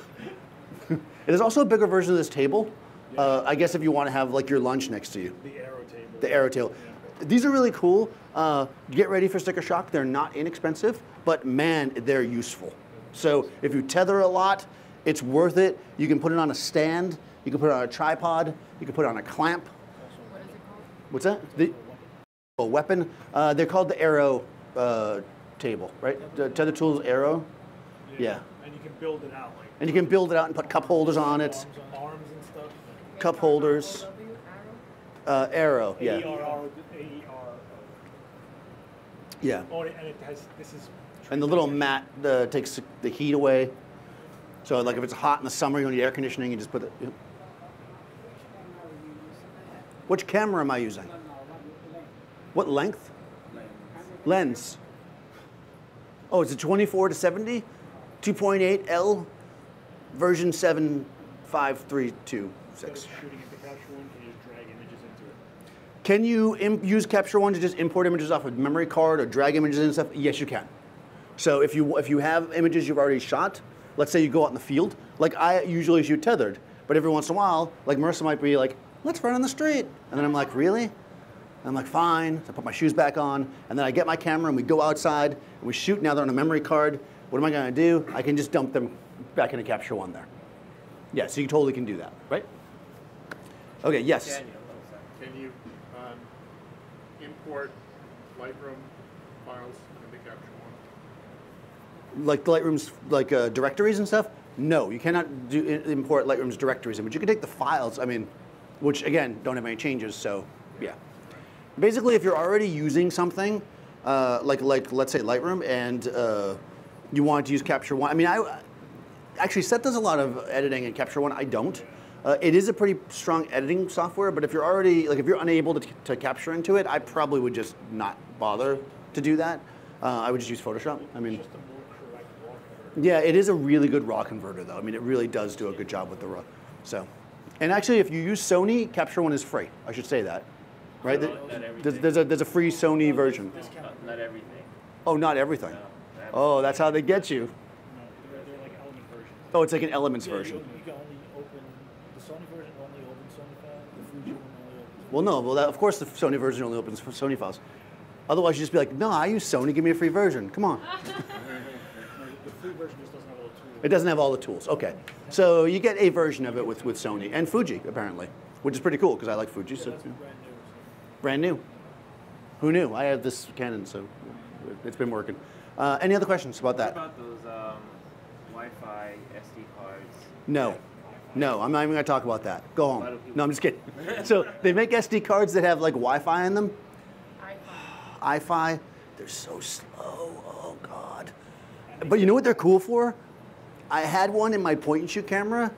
is also a bigger version of this table. I guess if you want to have like your lunch next to you. The arrow table. The arrow table. Yeah. These are really cool. Get ready for sticker shock. They're not inexpensive, but man, they're useful. So if you tether a lot, it's worth it. You can put it on a stand. You can put it on a tripod. You can put it on a clamp. What is it called? What's that? A weapon. They're called the arrow table, right? The Tether Tools arrow. Yeah. And you can build it out. Like, and you can build it out and put cup holders on it. Arms and stuff. Cup holders. Arrow, yeah. AER. Yeah. Oh, and it has, this is... And the little mat takes the heat away. So like if it's hot in the summer, you don't need air conditioning, you just put it. Yep. Which camera am I using? What length? Lens. Oh, it's a 24 to 70, 2.8 L, version 75326. Shooting into Capture One, can you just drag images into it? Can you use Capture One to just import images off a memory card or drag images and stuff? Yes, you can. So if you have images you've already shot, let's say you go out in the field, like I usually shoot tethered, but every once in a while, like Marissa might be like, let's run on the street. And then I'm like, really? And I'm like, fine. So I put my shoes back on, and then I get my camera and we go outside and we shoot. Now they're on a memory card. What am I gonna do? I can just dump them back into Capture One there. Yeah, so you totally can do that, right? Okay, yes? Daniel, can you import Lightroom files into Capture One? Like the Lightroom's like directories and stuff? No, you cannot import Lightroom's directories in, but you can take the files, I mean, which again, don't have any changes, so yeah. Basically, if you're already using something, like let's say Lightroom, and you want to use Capture One, I mean, actually Seth does a lot of editing in Capture One, I don't. It is a pretty strong editing software, but if you're already, like if you're unable to capture into it, I probably would just not bother to do that. I would just use Photoshop, I mean. Yeah, it is a really good RAW converter though. I mean, it really does do a good job with the RAW. So, and actually if you use Sony, Capture One is free. I should say that. Right? There's a free Sony version. Not everything. Oh, not everything. Oh, that's how they get you. No, they're like element versions. Oh, it's like an Elements version. You can only open, the Sony version only opens Sony files, the Fuji one only opens. Well, no, of course the Sony version only opens Sony files. Otherwise, you just be like, no, I use Sony, give me a free version. Come on. The free version just doesn't have all the tools. It doesn't have all the tools. Okay. So you get a version of it with Sony and Fuji, apparently, which is pretty cool because I like Fuji. Yeah, So that's brand new. brand new. Who knew? I have this Canon, so it's been working. Any other questions about that? What about those Wi-Fi SD cards? No. No, I'm not even going to talk about that. Go Why home. do people- No, I'm just kidding. So they make SD cards that have like Wi-Fi in them. iPhone. iFi, they're so slow. Oh God. But you know what they're cool for? I had one in my point and shoot camera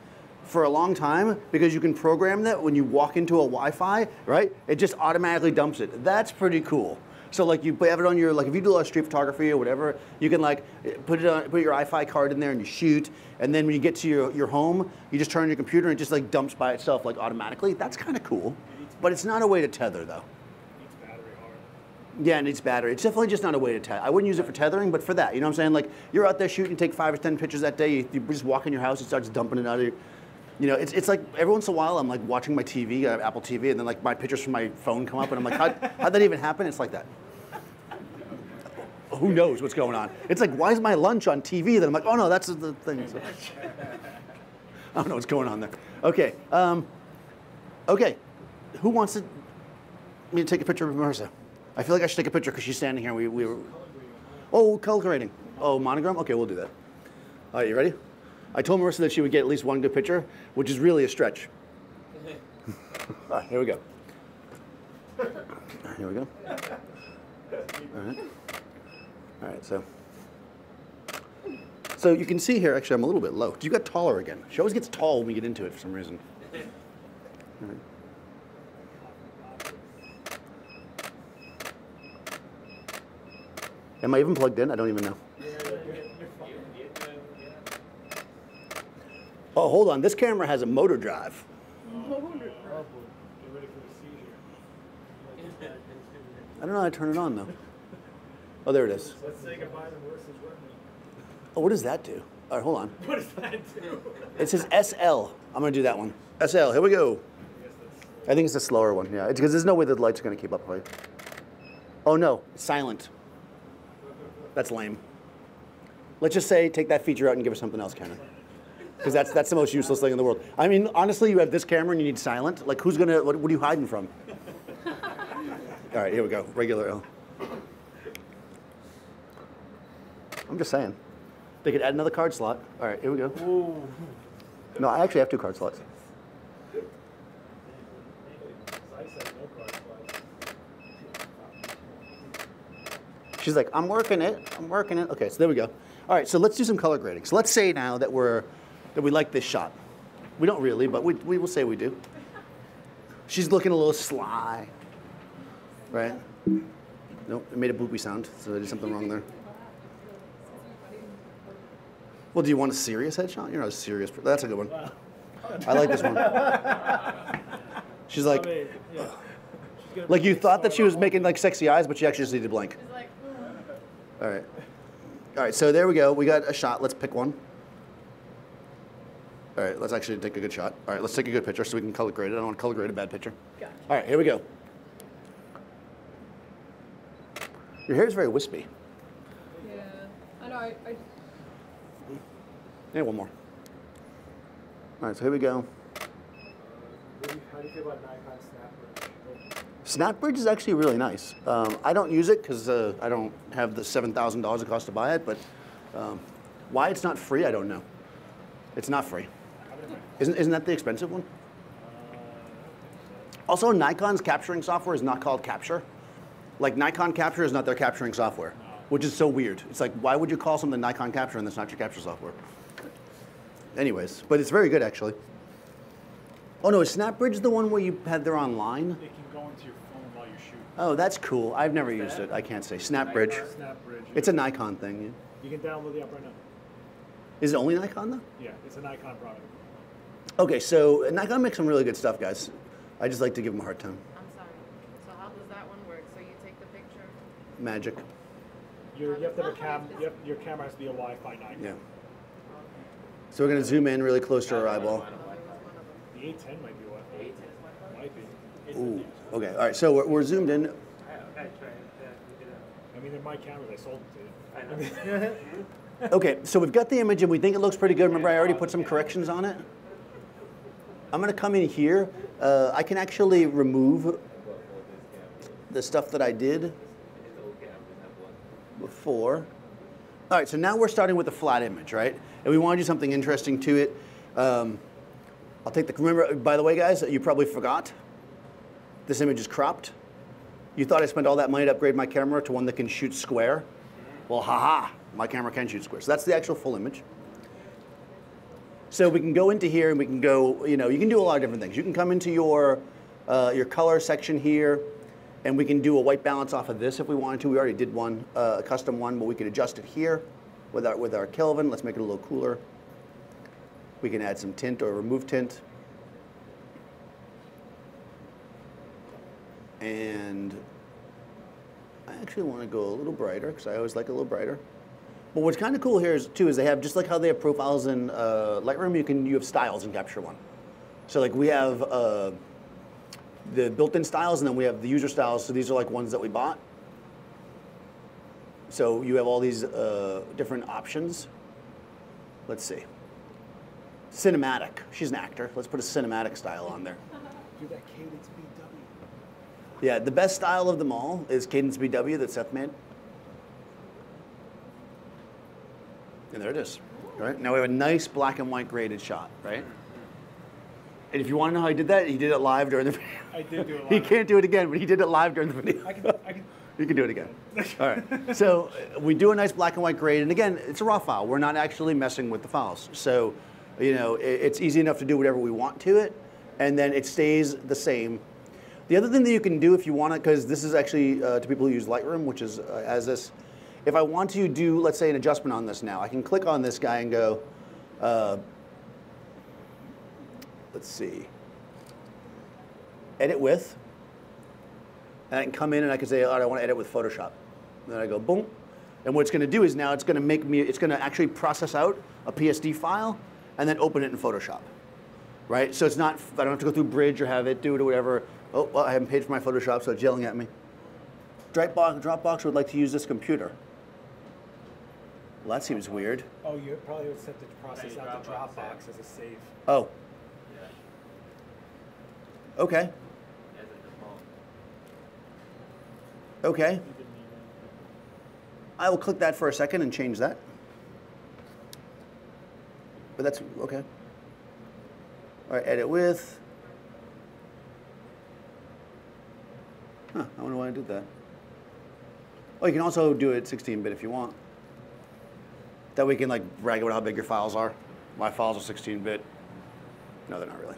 for a long time because you can program that when you walk into a Wi-Fi, right? It just automatically dumps it. That's pretty cool. So like you have it on your, like if you do a lot of street photography or whatever, you can like put your iFi card in there and you shoot, and then when you get to your home, you just turn on your computer and it just like dumps by itself like automatically. That's kind of cool, but it's not a way to tether though. Needs battery hard. Yeah, it needs battery. It's definitely just not a way to tether. I wouldn't use it for tethering, but for that, you know what I'm saying? Like you're out there shooting, take 5 or 10 pictures that day, you just walk in your house, it starts dumping it out of your, you know, it's like every once in a while I'm like watching my TV, I have Apple TV, and then like my pictures from my phone come up and I'm like, how'd that even happen? It's like that. Who knows what's going on? It's like, why is my lunch on TV? Then I'm like, oh no, that's the thing. So, I don't know what's going on there. Okay, okay. Who wants me to take a picture of Marissa? I feel like I should take a picture because she's standing here. We were. Oh, color grading. Oh, monogram. Okay, we'll do that. All right, you ready? I told Marissa that she would get at least one good picture, which is really a stretch. All right, here we go. Here we go. All right. All right, so you can see here, actually I'm a little bit low. You got taller again. She always gets tall when we get into it for some reason. All right. Am I even plugged in? I don't even know. Oh, hold on. This camera has a motor drive. Get ready for the seizure. I don't know how to turn it on, though. Oh, there it is. Let's say goodbye to Marissa's revenue. Oh, what does that do? All right, hold on. What does that do? It says SL. I'm going to do that one. SL, here we go. I think it's the slower one, yeah. It's because there's no way the light's going to keep up with it. Oh, no, it's silent. That's lame. Let's just say take that feature out and give her something else, Canon. Because that's the most useless thing in the world. I mean, honestly, you have this camera and you need silent. Like, who's going to, what are you hiding from? All right, here we go. Regular L. I'm just saying. They could add another card slot. All right, here we go. Ooh. No, I actually have 2 card slots. I said no card slot. She's like, I'm working it. Okay, so there we go. All right, so let's do some color grading. So let's say now that we like this shot. We don't really, but we will say we do. She's looking a little sly, right? Nope, it made a boopy sound, so there's something wrong there. Well, do you want a serious headshot? You're not a serious. That's a good one. I like this one. She's like, like you thought that she was making like sexy eyes, but she actually just needed blank. It's like, All right. All right, so there we go. We got a shot. Let's pick one. All right, let's actually take a good shot. All right, let's take a good picture so we can color grade it. I don't want to color grade a bad picture. Gotcha. All right, here we go. Your hair is very wispy. yeah. I know. I Yeah, one more. All right, so here we go. How do you feel about Nikon SnapBridge? SnapBridge is actually really nice. I don't use it because I don't have the $7,000 it costs to buy it, but why it's not free, I don't know. It's not free. Isn't that the expensive one? Also, Nikon's capturing software is not called Capture. Like Nikon Capture is not their capturing software, which is so weird. It's like, why would you call something Nikon Capture and that's not your capture software? Anyways, but it's very good actually. Oh no, is SnapBridge the one where you had their online? It can go into your phone while you're shooting. Oh, that's cool. I've never used it. I can't say. SnapBridge. SnapBridge. It's a Nikon thing. Yeah. You can download the app right now. Is it only Nikon though? Yeah, it's a Nikon product. Okay, so Nikon makes some really good stuff, guys. I just like to give them a hard time. I'm sorry. So how does that one work? So you take the picture? Magic. You have to have your camera has to be a Wi-Fi Nikon. Yeah. So we're going to zoom in really close to our eyeball. The A10 might be Wi-Fi. Might be. Ooh. Okay. All right. So we're zoomed in. I mean, they're my cameras. I sold them to you. Okay. So we've got the image and we think it looks pretty good. Remember, I already put some corrections on it. I'm going to come in here. I can actually remove the stuff that I did before. All right, so now we're starting with a flat image, right? And we want to do something interesting to it. I'll take the, remember, by the way, guys, you probably forgot, this image is cropped. You thought I spent all that money to upgrade my camera to one that can shoot square? Well, haha, my camera can shoot square. So that's the actual full image. So we can go into here and we can go, you can do a lot of different things. You can come into your color section here and we can do a white balance off of this if we wanted to. We already did one, a custom one, but we could adjust it here with our Kelvin. Let's make it a little cooler. We can add some tint or remove tint. And I actually want to go a little brighter because I always like a little brighter. But what's kind of cool here is they have, just like how they have profiles in Lightroom, you have styles in Capture One. So like we have the built-in styles and then we have the user styles. So these are like ones that we bought. So you have all these different options. Let's see. Cinematic. She's an actor. Let's put a cinematic style on there. Do that Cadence BW. Yeah, the best style of them all is Cadence BW that Seth made. And there it is. All right, now we have a nice black and white graded shot, right? And if you want to know how he did that, he did it live during the video. I did do it live. He can't do it again, but he did it live during the video. I can. You can do it again. All right. So we do a nice black and white grade, and again, it's a raw file. We're not actually messing with the files. So, it's easy enough to do whatever we want to it, and then it stays the same. The other thing that you can do if you want to, because this is actually to people who use Lightroom, which is as this. If I want to do, let's say, an adjustment on this now, I can click on this guy and go, let's see, edit with. And I can come in and I can say, all right, I want to edit with Photoshop. And then I go, boom. And what it's going to do is now it's going to actually process out a PSD file and then open it in Photoshop, right? So it's not, I don't have to go through Bridge or have it do it or whatever. Oh, well, I haven't paid for my Photoshop, so it's yelling at me. Dropbox would like to use this computer. Well, that seems weird. Oh, you probably would set the process out to Dropbox as a save. Oh. Okay. Okay. I will click that for a second and change that. But that's okay. All right, edit with. Huh, I wonder why I did that. Oh, you can also do it 16-bit if you want. That way you can like brag about how big your files are. My files are 16-bit. No, they're not really.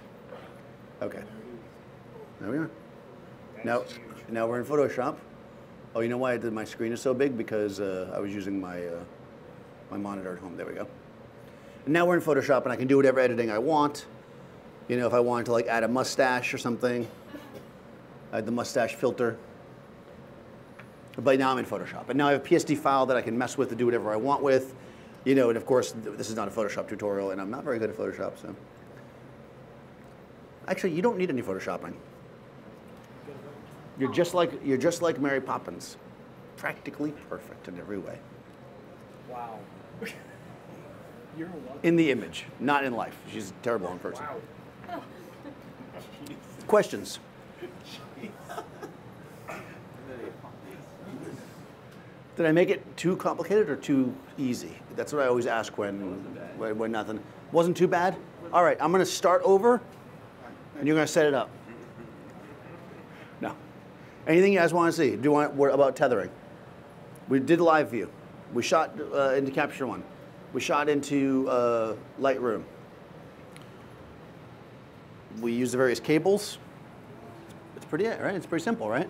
Okay. There we are. Now we're in Photoshop. Oh, you know why my screen is so big? Because I was using my monitor at home. There we go. And now we're in Photoshop, and I can do whatever editing I want. If I wanted to like add a mustache or something, I had the mustache filter. But now I'm in Photoshop. And now I have a PSD file that I can mess with to do whatever I want with. And of course, this is not a Photoshop tutorial, and I'm not very good at Photoshop, so. Actually, you don't need any Photoshopping. You're just like Mary Poppins, practically perfect in every way. Wow. You're lucky. In the image, not in life. She's terrible in person. Wow. Questions? Did I make it too complicated or too easy? That's what I always ask when nothing. Wasn't too bad? All right, I'm gonna start over and you're gonna set it up. No. Anything you guys wanna see? Do you want, what about tethering? We did live view. We shot into Capture One. We shot into Lightroom. We used the various cables. It's pretty, right? It's pretty simple, right?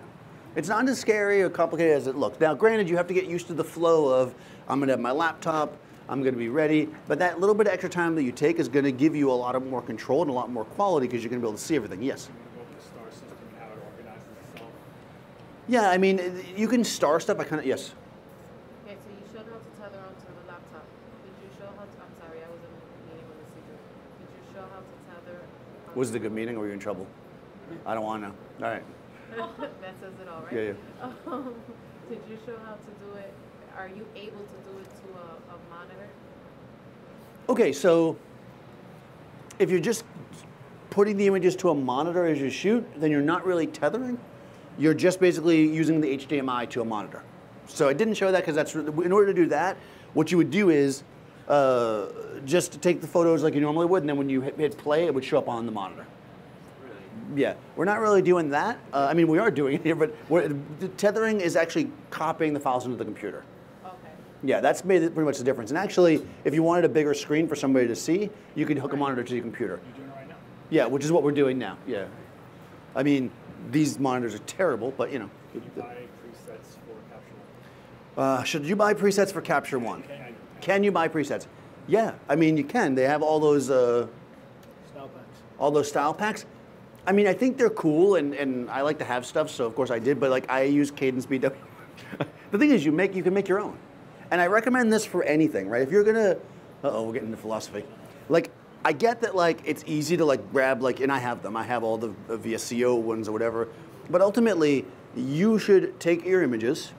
It's not as scary or complicated as it looks. Now, granted, you have to get used to the flow of, I'm gonna have my laptop, I'm gonna be ready, but that little bit of extra time that you take is gonna give you a lot of more control and a lot more quality because you're gonna be able to see everything, yes? Go over the star system and how it organizes itself. Yeah, I mean, you can star stuff, yes. Okay, so you showed how to tether onto the laptop. Did you show how to, I'm sorry, I was in a meeting with the secret. Did you show how to tether? Was it a good meeting or were you in trouble? I don't wanna know. All right. That says it all, right? Yeah, yeah. Did you show how to do it? Are you able to do it to a monitor? Okay, so if you're just putting the images to a monitor as you shoot, then you're not really tethering. You're just basically using the HDMI to a monitor. So I didn't show that because that's, in order to do that, what you would do is just take the photos like you normally would, and then when you hit play, it would show up on the monitor. Yeah, we're not really doing that. I mean, we are doing it here, but the tethering is actually copying the files into the computer. Okay. Yeah, that's made it pretty much the difference. And actually, if you wanted a bigger screen for somebody to see, you could hook a monitor to your computer. You're doing it right now? Yeah, which is what we're doing now, yeah. I mean, these monitors are terrible, but you know. Did you buy presets for Capture One? Should you buy presets for Capture One? Can you buy presets? Yeah, I mean, you can. They have all those style packs. I mean, I think they're cool, and I like to have stuff, so of course I did, but like I use Cadence BW. The thing is, you can make your own. And I recommend this for anything, right? If you're gonna, we're getting into philosophy. Like, I get that like it's easy to like grab like, and I have them. I have all the VSCO ones or whatever. But ultimately, you should take your images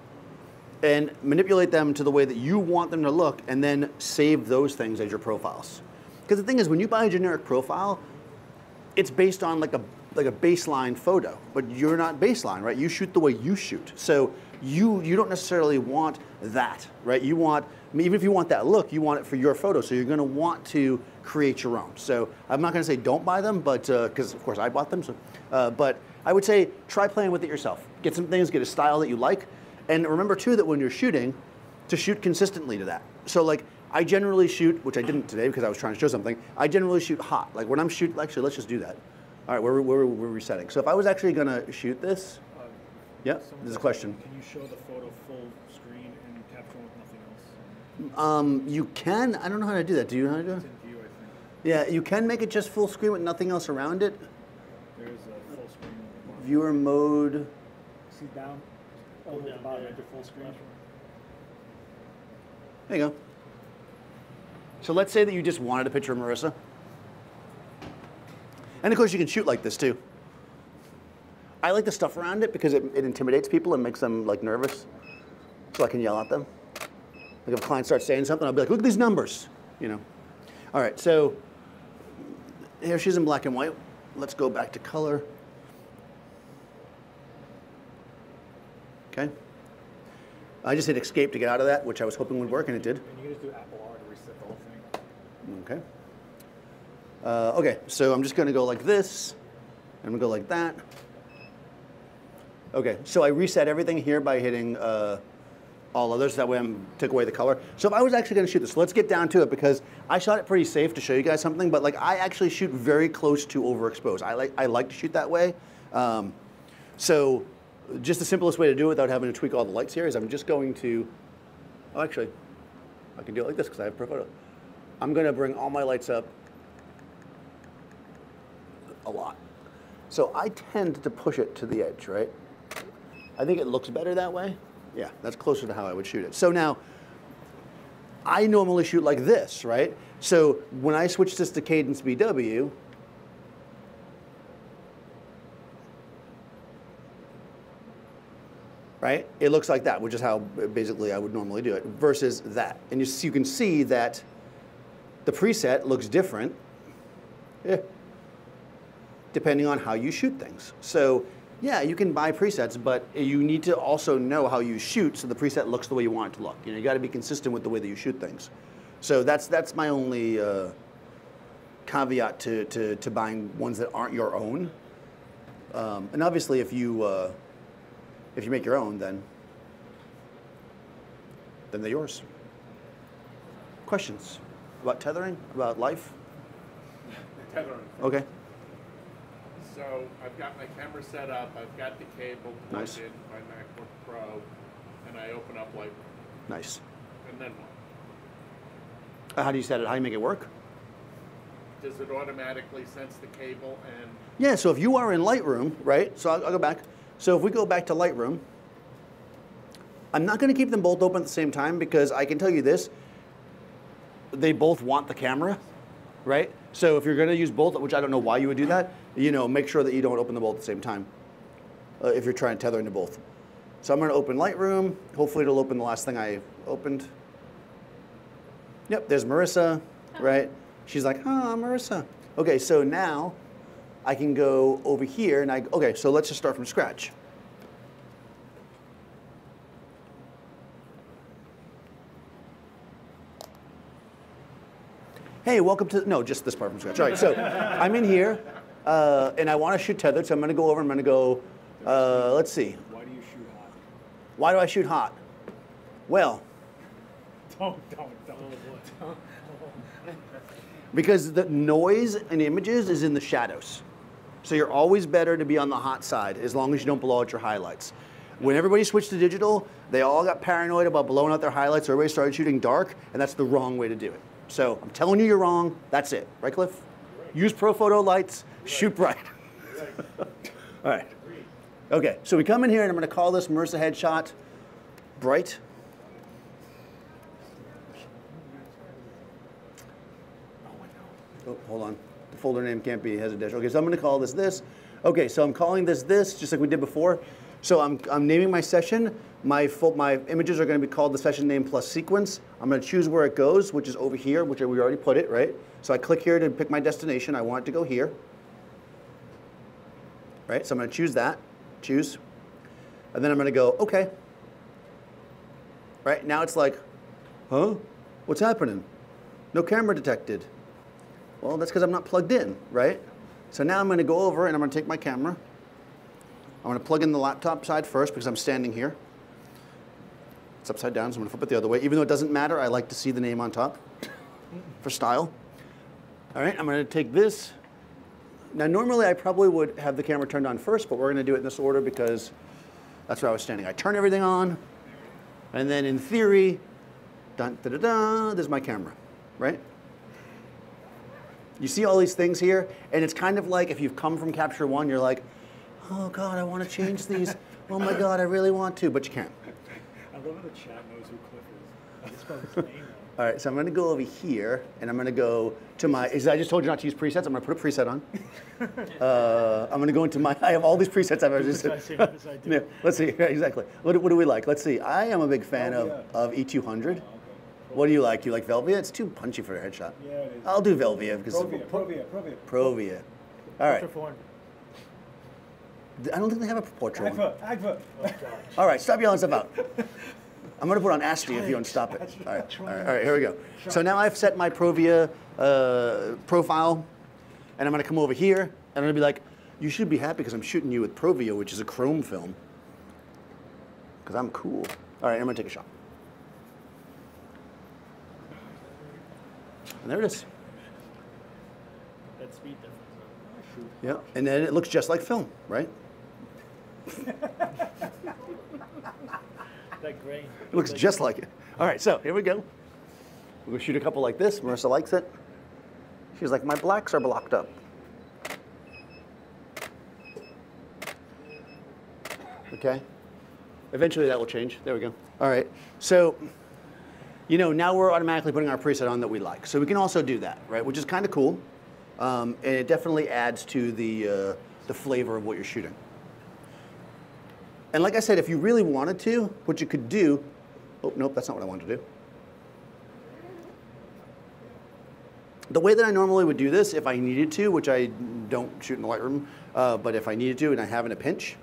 and manipulate them to the way that you want them to look, and then save those things as your profiles. Because the thing is, when you buy a generic profile, it's based on like a baseline photo, but you're not baseline, right? You shoot the way you shoot. So you don't necessarily want that, right? You want, even if you want that look, you want it for your photo. So you're gonna want to create your own. So I'm not gonna say don't buy them, but, because of course I bought them. So, but I would say try playing with it yourself. Get some things, get a style that you like. And remember too that when you're shooting, to shoot consistently to that. So like, I generally shoot, which I didn't today because I was trying to show something, I generally shoot hot. Like when I'm shooting, actually let's just do that. All right, we're resetting. So if I was actually gonna shoot this, yeah, this is a question. Can you show the photo full screen and Capture One with nothing else? You can, I don't know how to do that. Do you know how to do it? It's in view, I think. Yeah, you can make it just full screen with nothing else around it. There's a full screen. Viewer mode. See down? All the way at the bottom, right there, full screen. There you go. So let's say that you just wanted a picture of Marissa. And of course you can shoot like this too. I like the stuff around it because it intimidates people and makes them like nervous. So I can yell at them. Like if a client starts saying something, I'll be like, look at these numbers, you know. All right, so here she's in black and white. Let's go back to color. Okay. I just hit escape to get out of that, which I was hoping would work, and it did. And you can just do Apple R to reset the whole thing. Okay. Okay, so I'm just gonna go like this, and I'm gonna go like that. Okay, so I reset everything here by hitting all others, that way I took away the color. So if I was actually gonna shoot this, let's get down to it because I shot it pretty safe to show you guys something, but like I actually shoot very close to overexposed. I like to shoot that way. So just the simplest way to do it without having to tweak all the lights here is I'm just going to, oh actually, I can do it like this because I have Pro Photo. I'm gonna bring all my lights up a lot. So I tend to push it to the edge, right? I think it looks better that way. Yeah, that's closer to how I would shoot it. So now, I normally shoot like this, right? So when I switch this to Cadence BW, right? It looks like that, which is how basically I would normally do it, versus that. And you can see that the preset looks different depending on how you shoot things. So Yeah, you can buy presets, but you need to also know how you shoot so the preset looks the way you want it to look. You know, you got to be consistent with the way that you shoot things. So that's my only caveat to buying ones that aren't your own. And obviously, if you make your own, then they're yours. Questions about tethering, about life? Tethering. Okay. So I've got my camera set up, I've got the cable plugged Nice. in my MacBook Pro, and I open up Lightroom. Nice. And then what? How do you set it? How do you make it work? Does it automatically sense the cable and Yeah, so if you are in Lightroom, right? So I'll go back. So if we go back to Lightroom, I'm not going to keep them both open at the same time because I can tell you this, they both want the camera, right? So if you're going to use both, which I don't know why you would do that, you know, make sure that you don't open them both at the same time if you're trying to tether into both. So I'm going to open Lightroom. Hopefully it'll open the last thing I opened. Yep, there's Marissa, right? She's like, oh, Marissa. Okay, so now I can go over here and okay, so let's just start from scratch. Hey, welcome to, no, just this part from scratch. All right, so I'm in here and I want to shoot tethered, so I'm going to go over and I'm going to go, let's see. Why do you shoot hot? Why do I shoot hot? Well, Don't. because the noise in images is in the shadows. So you're always better to be on the hot side as long as you don't blow out your highlights. When everybody switched to digital, they all got paranoid about blowing out their highlights, so everybody started shooting dark, and that's the wrong way to do it. So I'm telling you you're wrong, that's it. Right, Cliff? Right. Use ProPhoto lights, shoot bright. All right. Okay, so we come in here, and I'm going to call this Marissa headshot bright. Oh, hold on. The folder name can't be hesitation. Okay, so I'm going to call this. Okay, so I'm calling this, just like we did before. So I'm naming my session. My images are going to be called the session name plus sequence. I'm going to choose where it goes, which is over here, which we already put it, right? So I click here to pick my destination. I want it to go here. Right, so I'm going to choose that, choose. And then I'm going to go, okay. Right, now it's like, huh? What's happening? No camera detected. Well, that's because I'm not plugged in, right? So now I'm going to go over and I'm going to take my camera. I'm going to plug in the laptop side first because I'm standing here. It's upside down, so I'm going to flip it the other way. Even though it doesn't matter, I like to see the name on top for style. All right, I'm going to take this. Now, normally I probably would have the camera turned on first, but we're going to do it in this order because that's where I was standing. I turn everything on, and then in theory, dun, da, da, da, there's my camera, right? You see all these things here, and it's kind of like if you've come from Capture One, you're like, oh God, I want to change these. Oh my God, I really want to, but you can't. I love how the chat knows who Cliff is. I just spelled his name wrong. All right, so I'm going to go over here, and I'm going to go to my, I just told you not to use presets. I'm going to put a preset on. I'm going to go into my, I have all these presets I've ever just said. Yeah, let's see, yeah, exactly. What do we like? Let's see. I am a big fan of E200. What do you like? You like Velvia? It's too punchy for a headshot. Yeah, it is. I'll do Velvia because Provia. All right. Ultra 400. I don't think they have a portrait one. Agfa. All right, stop yelling stuff out. I'm going to put on ASCII if you don't stop it. All right, here we go. So now I've set my Provia profile, and I'm going to come over here, and I'm going to be like, you should be happy because I'm shooting you with Provia, which is a chrome film, because I'm cool. All right, I'm going to take a shot. And there it is. That speed difference. Yeah, and then it looks just like film, right? That grain. It looks just like it. All right, so here we go. We're going to shoot a couple like this. Marissa likes it. She's like, my blacks are blocked up. Okay. Eventually that will change. There we go. All right. So, you know, now we're automatically putting our preset on that we like. So we can also do that, right? Which is kind of cool. And it definitely adds to the flavor of what you're shooting. And like I said, if you really wanted to, what you could do, oh, nope, that's not what I wanted to do. The way that I normally would do this, if I needed to, which I don't shoot in the Lightroom, but if I needed to and I have in a pinch,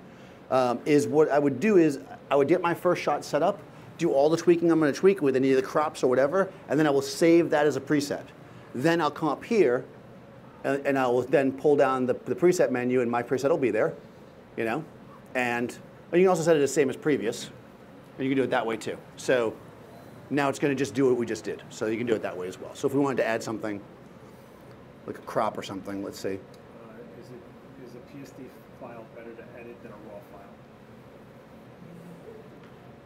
is what I would do is I would get my first shot set up, do all the tweaking I'm going to tweak with any of the crops or whatever, and then I will save that as a preset. Then I'll come up here, and I will then pull down the preset menu, and my preset will be there, you know. And you can also set it the same as previous, and you can do it that way too. So now it's going to just do what we just did. So you can do it that way as well. So if we wanted to add something, like a crop or something, let's see. Is a PSD file better to edit than a raw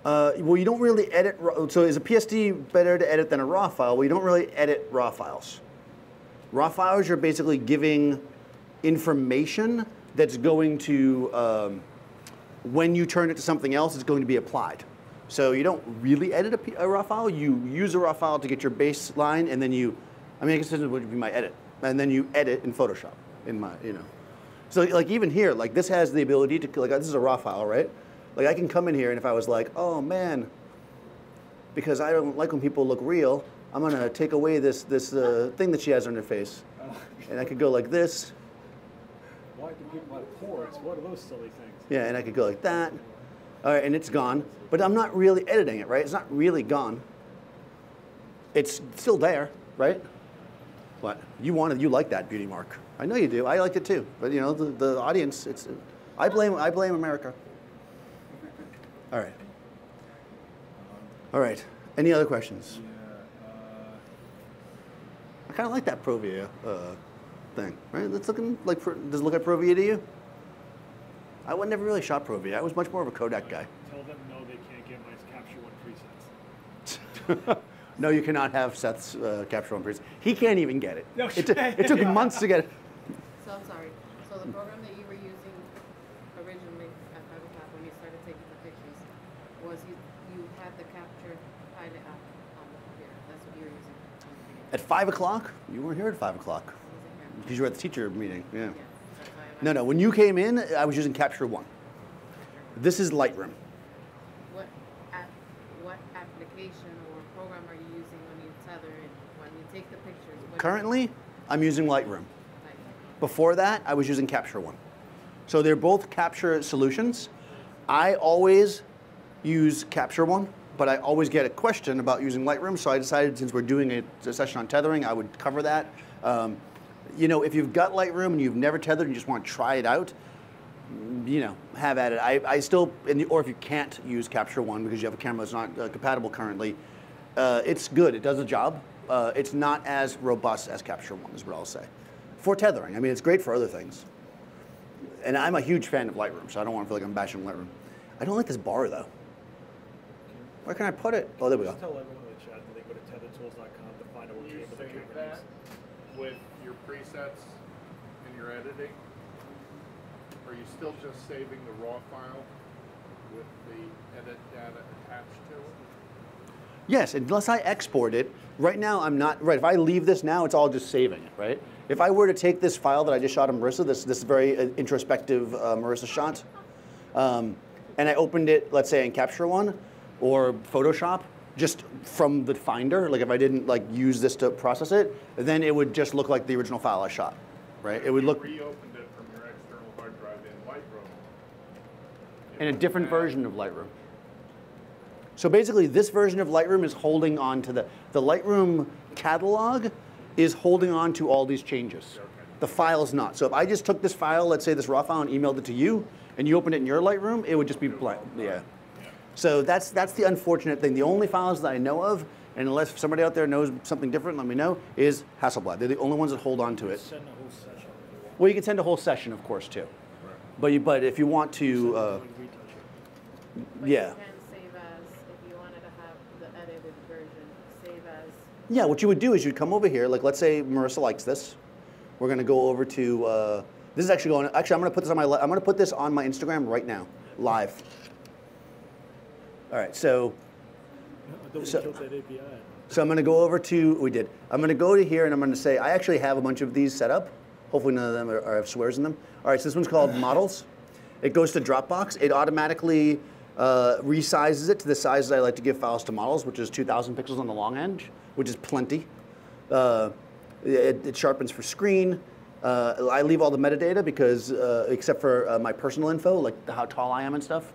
file? Well, you don't really edit, so is a PSD better to edit than a raw file? Well, you don't really edit raw files. Raw files, you're basically giving information that's going to, when you turn it to something else, it's going to be applied. So you don't really edit a raw file. You use a raw file to get your baseline, and then you, I guess this would be my edit. And then you edit in Photoshop, in my, you know. So like even here, like this has the ability to, like this is a raw file, right? Like I can come in here and if I was like, oh man, because I don't like when people look real, I'm gonna take away this thing that she has on her face. And I could go like this. Why do people have pores? What are those silly things? Yeah, and I could go like that. All right, and it's gone. But I'm not really editing it, right? It's not really gone. It's still there, right? What? You like that beauty mark. I know you do. I liked it too. But you know, the audience, I blame America. All right. All right. Any other questions? I kind of like that Provia thing, right? It's looking like, does it look like Provia to you? I would never really shot Provia. I was much more of a Kodak guy. Tell them no, they can't get my Capture One presets. No, you cannot have Seth's Capture One preset. He can't even get it. No, it took months to get it. So I'm sorry. So the program that you were using originally at 5 o'clock when you started taking the pictures was you had the Capture Pilot app on the computer. That's what you were using on the computer. At 5 o'clock? You weren't here at 5 o'clock. I wasn't here. Because you were at the teacher meeting, yeah. Yes, that's why I'm No, when you came in, I was using Capture One. This is Lightroom. What application or program are you using when you tether it, when you take the pictures? Currently, I'm using Lightroom. Like, Before that, I was using Capture One. So they're both capture solutions. I always use Capture One, but I always get a question about using Lightroom, so I decided since we're doing a session on tethering, I would cover that. You know, if you've got Lightroom and you've never tethered and you just want to try it out, you know, have at it. I still, or if you can't use Capture One because you have a camera that's not compatible currently, it's good. It does the job. It's not as robust as Capture One, is what I'll say. For tethering, I mean, it's great for other things. And I'm a huge fan of Lightroom, so I don't want to feel like I'm bashing Lightroom. I don't like this bar, though. Where can I put it? Oh, there we go. Just tell everyone in the chat that they go to tethertools.com to find out what Do game you of the save camera that is. with your presets and your editing? Are you still just saving the raw file with the edit data attached to it? Yes, unless I export it. Right now, I'm not, right, if I leave this now, it's all just saving it, right? If I were to take this file that I just shot of Marissa, this very introspective Marissa shot, and I opened it, let's say in Capture One or Photoshop, just from the Finder, like if I didn't like use this to process it, then it would just look like the original file I shot, right? It would look Reopened it from your external hard drive in Lightroom. in a different version of Lightroom. So basically, this version of Lightroom is holding on to the Lightroom catalog is holding on to all these changes. Okay. The file is not. So if I just took this file, let's say this raw file, and emailed it to you, and you opened it in your Lightroom, it would just be blank. Yeah. So that's the unfortunate thing. The only files that I know of, and unless somebody out there knows something different, let me know, is Hasselblad. They're the only ones that hold on to it. Send the whole session if you want. Well, you can send a whole session, of course, too. Right. But if you want to, Retouch it. but yeah. you can save as, if you wanted to have the edited version, save as. Yeah, what you would do is you'd come over here, like let's say Marissa likes this. We're gonna go over to, this is actually going, actually I'm gonna put this on my Instagram right now, live. All right, so I thought we So- killed that API. I'm gonna go over to, I'm gonna go to here and I'm gonna say, I actually have a bunch of these set up. Hopefully none of them have swears in them. All right, so this one's called Models. It goes to Dropbox. It automatically resizes it to the sizes I like to give files to models, which is 2,000 pixels on the long end, which is plenty. It sharpens for screen. I leave all the metadata because, except for my personal info, like how tall I am and stuff.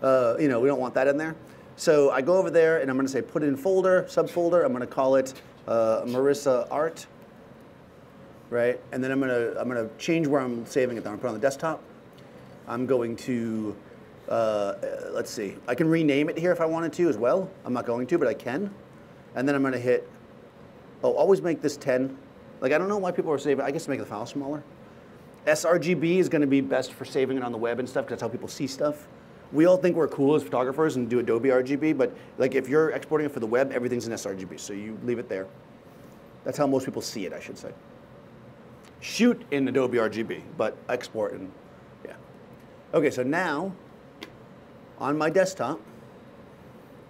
We don't want that in there. So I go over there and I'm going to say put in folder, subfolder. I'm going to call it Marissa Art, right? And then I'm going to change where I'm saving it. I'm going to put it on the desktop. I'm going to let's see. I can rename it here if I wanted to as well. I'm not going to, but I can. And then I'm going to hit. Oh, always make this 10. Like, I don't know why people are saving. I guess to make the file smaller. sRGB is going to be best for saving it on the web and stuff because that's how people see stuff. We all think we're cool as photographers and do Adobe RGB, but like if you're exporting it for the web, everything's in sRGB, so you leave it there. That's how most people see it, I should say. Shoot in Adobe RGB, but export and yeah. Okay, so now on my desktop,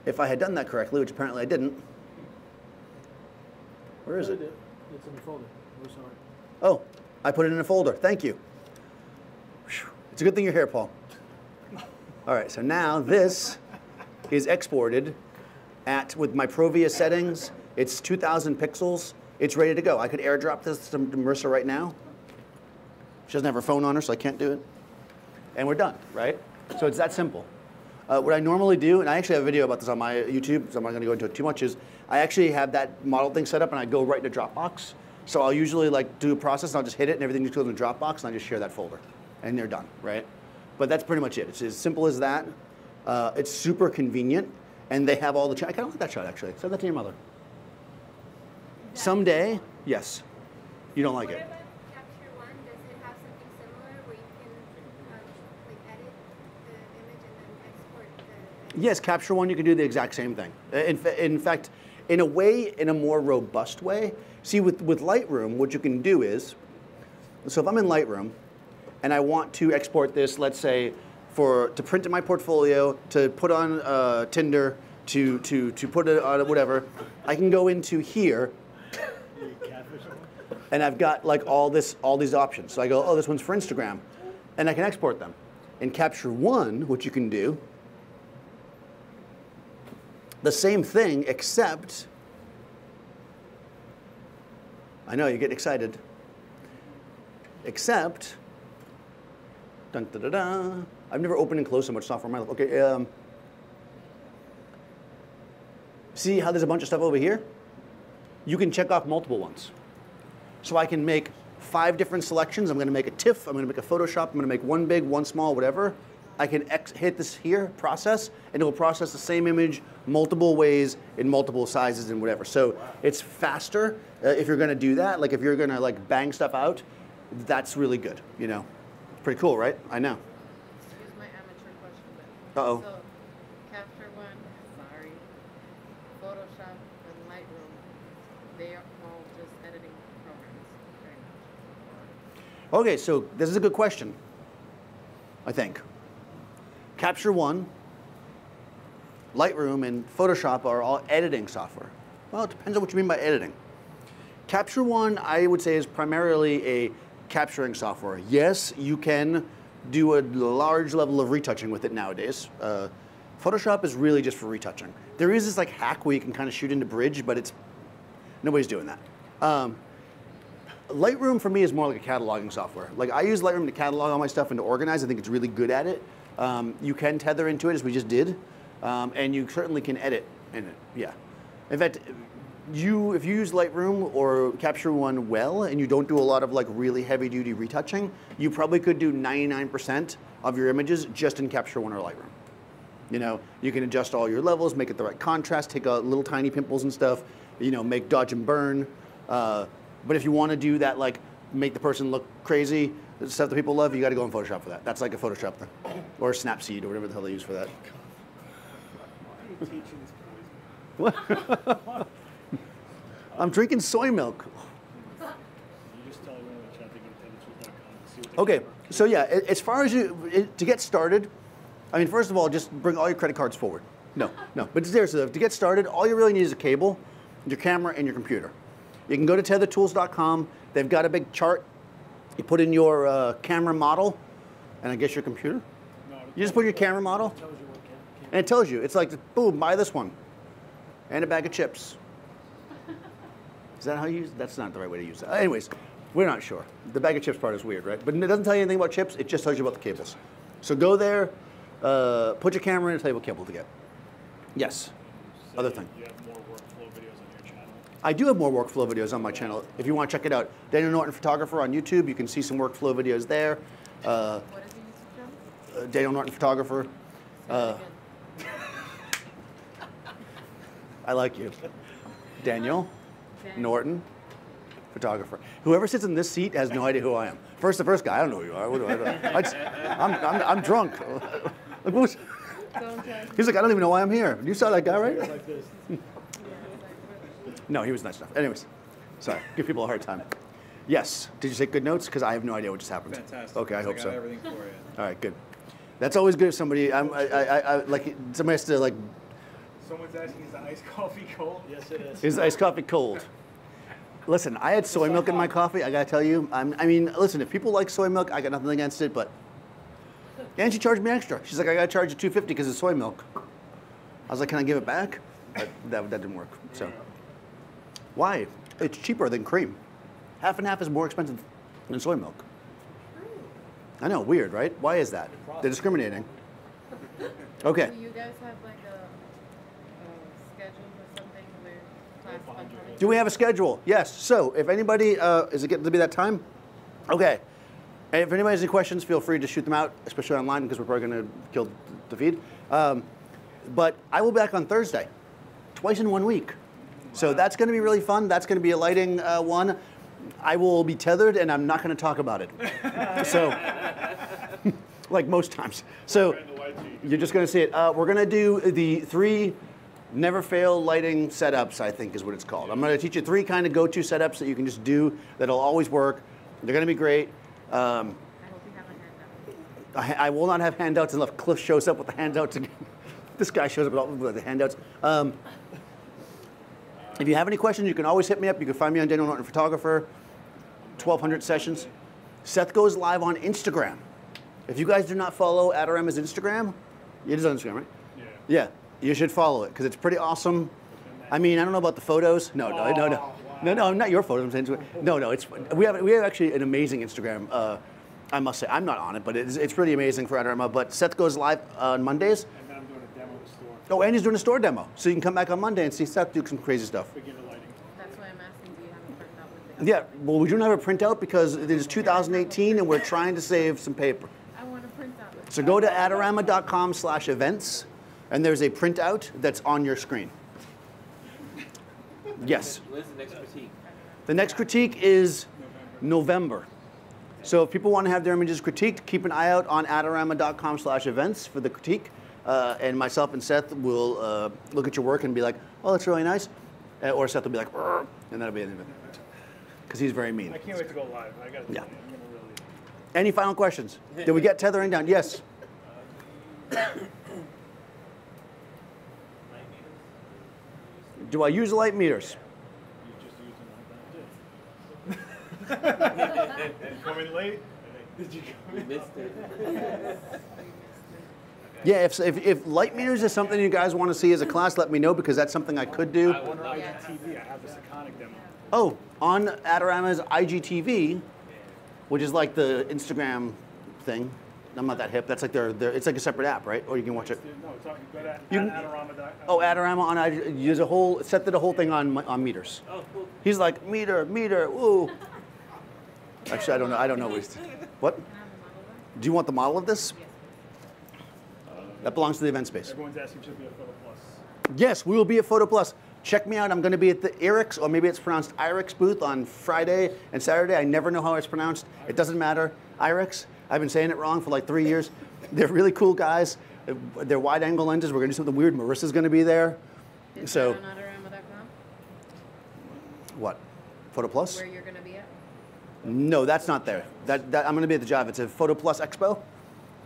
if I had done that correctly, which apparently I didn't. Where is it? It's in the folder. We're sorry. Oh, I put it in a folder. Thank you. Whew. It's a good thing you're here, Paul. All right, so now this is exported with my Provia settings. It's 2,000 pixels. It's ready to go. I could airdrop this to Marissa right now. She doesn't have her phone on her, so I can't do it. And we're done, right? So it's that simple. What I normally do, and I actually have a video about this on my YouTube, so I'm not going to go into it too much, is I actually have that model thing set up and I go right into Dropbox. So I'll usually like do a process and I'll just hit it and everything just goes into Dropbox and I just share that folder. And they're done, right? But that's pretty much it. It's as simple as that. It's super convenient. And they have all the, I kind of like that shot actually. Send that to your mother. Someday, yes. You don't like it. What about Capture One? Does it have something similar where you can like edit the image and then export the... Yes, Capture One, you can do the exact same thing. In fact, in a way, in a more robust way. See, with Lightroom, what you can do is, so if I'm in Lightroom and I want to export this, let's say, to print in my portfolio, to put on Tinder, to put it on whatever, I can go into here and I've got like all these options. So I go, oh, this one's for Instagram, and I can export them. In Capture One, what you can do, the same thing, except, I know, you get excited, except, dun, da, da, da. I've never opened and closed so much software in my life. Okay, see how there's a bunch of stuff over here? You can check off multiple ones. So I can make 5 different selections. I'm going to make a TIFF, I'm going to make a Photoshop, I'm going to make one big, one small, whatever. I can hit this here, process, and it will process the same image multiple ways in multiple sizes and whatever. So it's faster if you're going to do that. Like if you're going to like bang stuff out, that's really good. You know, it's pretty cool, right? I know. Here's my amateur question then. Uh-oh. So, Capture One, sorry, Photoshop, and Lightroom, they are all just editing programs, pretty much. Okay, so this is a good question, I think. Capture One, Lightroom, and Photoshop are all editing software. Well, it depends on what you mean by editing. Capture One, I would say, is primarily a capturing software. Yes, you can do a large level of retouching with it nowadays. Photoshop is really just for retouching. There is this like hack where you can kind of shoot into bridge, but nobody's doing that. Lightroom for me is more like a cataloging software. Like I use Lightroom to catalog all my stuff and to organize. I think it's really good at it. You can tether into it as we just did, and you certainly can edit in it. Yeah. In fact, if you use Lightroom or Capture One well, and you don't do a lot of like really heavy-duty retouching, you probably could do 99% of your images just in Capture One or Lightroom. You know, you can adjust all your levels, make it the right contrast, take out little tiny pimples and stuff. You know, make dodge and burn. But if you want to do that, like make the person look crazy, the stuff that people love, you got to go in Photoshop for that. That's like a Photoshop thing, or Snapseed, or whatever the hell they use for that. What? I'm drinking soy milk. Okay, so yeah, as far as to get started, I mean, first of all, just bring all your credit cards forward. No, but seriously, to get started, all you really need is a cable, your camera, and your computer. You can go to tethertools.com. They've got a big chart. You put in your camera model, and I guess your computer. You just put your camera model, and it tells you. It's like, boom, buy this one, and a bag of chips. Is that how you use it? That's not the right way to use it. Anyways, We're not sure. The bag of chips part is weird, right? But it doesn't tell you anything about chips. It just tells you about the cables. So go there, put your camera in, and tell you what cable to get. Yes. So Other thing. You have more workflow videos on your channel. I do have more workflow videos on my channel. If you want to check it out, Daniel Norton Photographer on YouTube. You can see some workflow videos there. What is the YouTube channel? Daniel Norton Photographer. Say that again. I like you. Daniel Dan. Norton Photographer. Whoever sits in this seat has no idea who I am. The first guy, I don't know who you are. What do I do? I'm drunk. Like, who's- Don't tell me. He's like, I don't even know why I'm here. You saw that guy, right? Like this. No, he was nice enough. Anyways, sorry, give people a hard time. Yes. Did you take good notes? Because I have no idea what just happened. Fantastic. Okay, I hope got so. everything for you. All right, good. That's always good if somebody, like, somebody has to, like, Someone's asking, is the iced coffee cold? Yes, it is. is iced coffee cold? Listen, I had soy milk in my coffee. I gotta tell you, I mean, listen, if people like soy milk, I got nothing against it, but, and she charged me extra. She's like, I gotta charge you $2.50 because it's soy milk. I was like, can I give it back? But that didn't work, so. Why? It's cheaper than cream. Half and half is more expensive than soy milk. I know, weird, right? Why is that? They're discriminating. Okay. Do you guys have like a schedule or something where class on coming? Do we have a schedule? Yes. So if anybody, is it getting to be that time? Okay. And if anybody has any questions, feel free to shoot them out, especially online, because we're probably going to kill the feed. But I will be back on Thursday, twice in 1 week. So that's going to be really fun. That's going to be a lighting one. I will be tethered, and I'm not going to talk about it. So, like most times. So you're just going to see it. We're going to do the 3 never fail lighting setups, I think is what it's called. I'm going to teach you 3 kind of go-to setups that you can just do that'll always work. They're going to be great. I hope you have a handout. I will not have handouts unless Cliff shows up with the handouts again. This guy shows up with the handouts. If you have any questions, you can always hit me up. You can find me on Daniel Norton Photographer, 1,200 sessions. Seth goes live on Instagram. If you guys do not follow Adorama's Instagram, it is on Instagram, right? Yeah. Yeah, you should follow it because it's pretty awesome. I mean, I don't know about the photos. No, not your photos. I'm saying no. We have actually an amazing Instagram. I must say, I'm not on it, but it's pretty amazing for Adorama. But Seth goes live on Mondays. And then I'm doing a demo of the store. Oh, and he's doing a store demo, so you can come back on Monday and see Seth do some crazy stuff. Beginner lighting. That's why I'm asking, do you have a printout with it? Yeah, well, we don't have a printout because it is 2018 and we're trying to save some paper. I want a printout with it. So go to adorama.com/events, and there's a printout that's on your screen. Yes. When's the next critique? The next critique is November. So if people want to have their images critiqued, keep an eye out on adorama.com/events for the critique. And myself and Seth will look at your work and be like, oh, that's really nice. Or Seth will be like, "Rrr," and that'll be the end of it. Because he's very mean. I can't wait to go live. I got to Yeah. tell you, I'm going to really... Any final questions? Did we get tethering down? Yes. Do I use light meters? You just used them like that. Did you come in late? Did you come in? Missed it. Yeah, if light meters is something you guys want to see as a class, let me know because that's something I could do. I wonder IGTV. I have this iconic demo. Oh, on Adorama's IGTV, which is like the Instagram thing. I'm not that hip. That's like it's like a separate app, right? Or you can watch it. No, it's on, go to You can- Adorama.com. Oh, Adorama on IG, use Seth did a whole thing on meters. Oh, cool. He's like meter, woo. Actually, I don't know what he's. What? Can I have a model of that? Do you want the model of this? Yes. That belongs to the event space. Everyone's asking should be a Photo Plus. Yes, we will be at Photo Plus. Check me out. I'm going to be at the IRIX, or maybe it's pronounced IRIX booth on Friday and Saturday. I never know how it's pronounced. It doesn't matter. IRIX. I've been saying it wrong for like 3 years. They're really cool guys. They're wide-angle lenses. We're going to do something weird. Marissa's going to be there. Is So, that on Adorama.com? what? Photo Plus? Where you're going to be at? No, that's not there. That I'm going to be at the Jive. It's a Photo Plus Expo.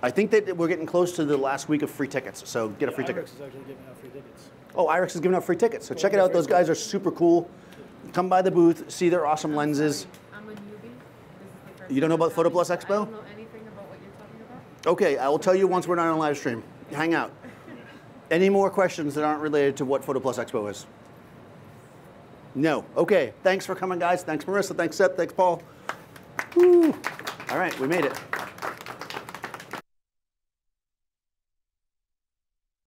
I think that we're getting close to the last week of free tickets. So get a free ticket. IRIX is actually giving out free tickets. Oh, IRIX is giving out free tickets. So check it out. Those guys are super cool. Come by the booth, see their awesome lenses. I'm a newbie. This is the first You don't know time about Photo I'm Plus coming, so Expo? I don't know anything about what you're talking about. Okay, I will tell you once we're done on live stream. Hang out. Any more questions that aren't related to what Photo Plus Expo is? No. Okay, thanks for coming, guys. Thanks, Marissa. Thanks, Seth. Thanks, Paul. Woo. All right, we made it.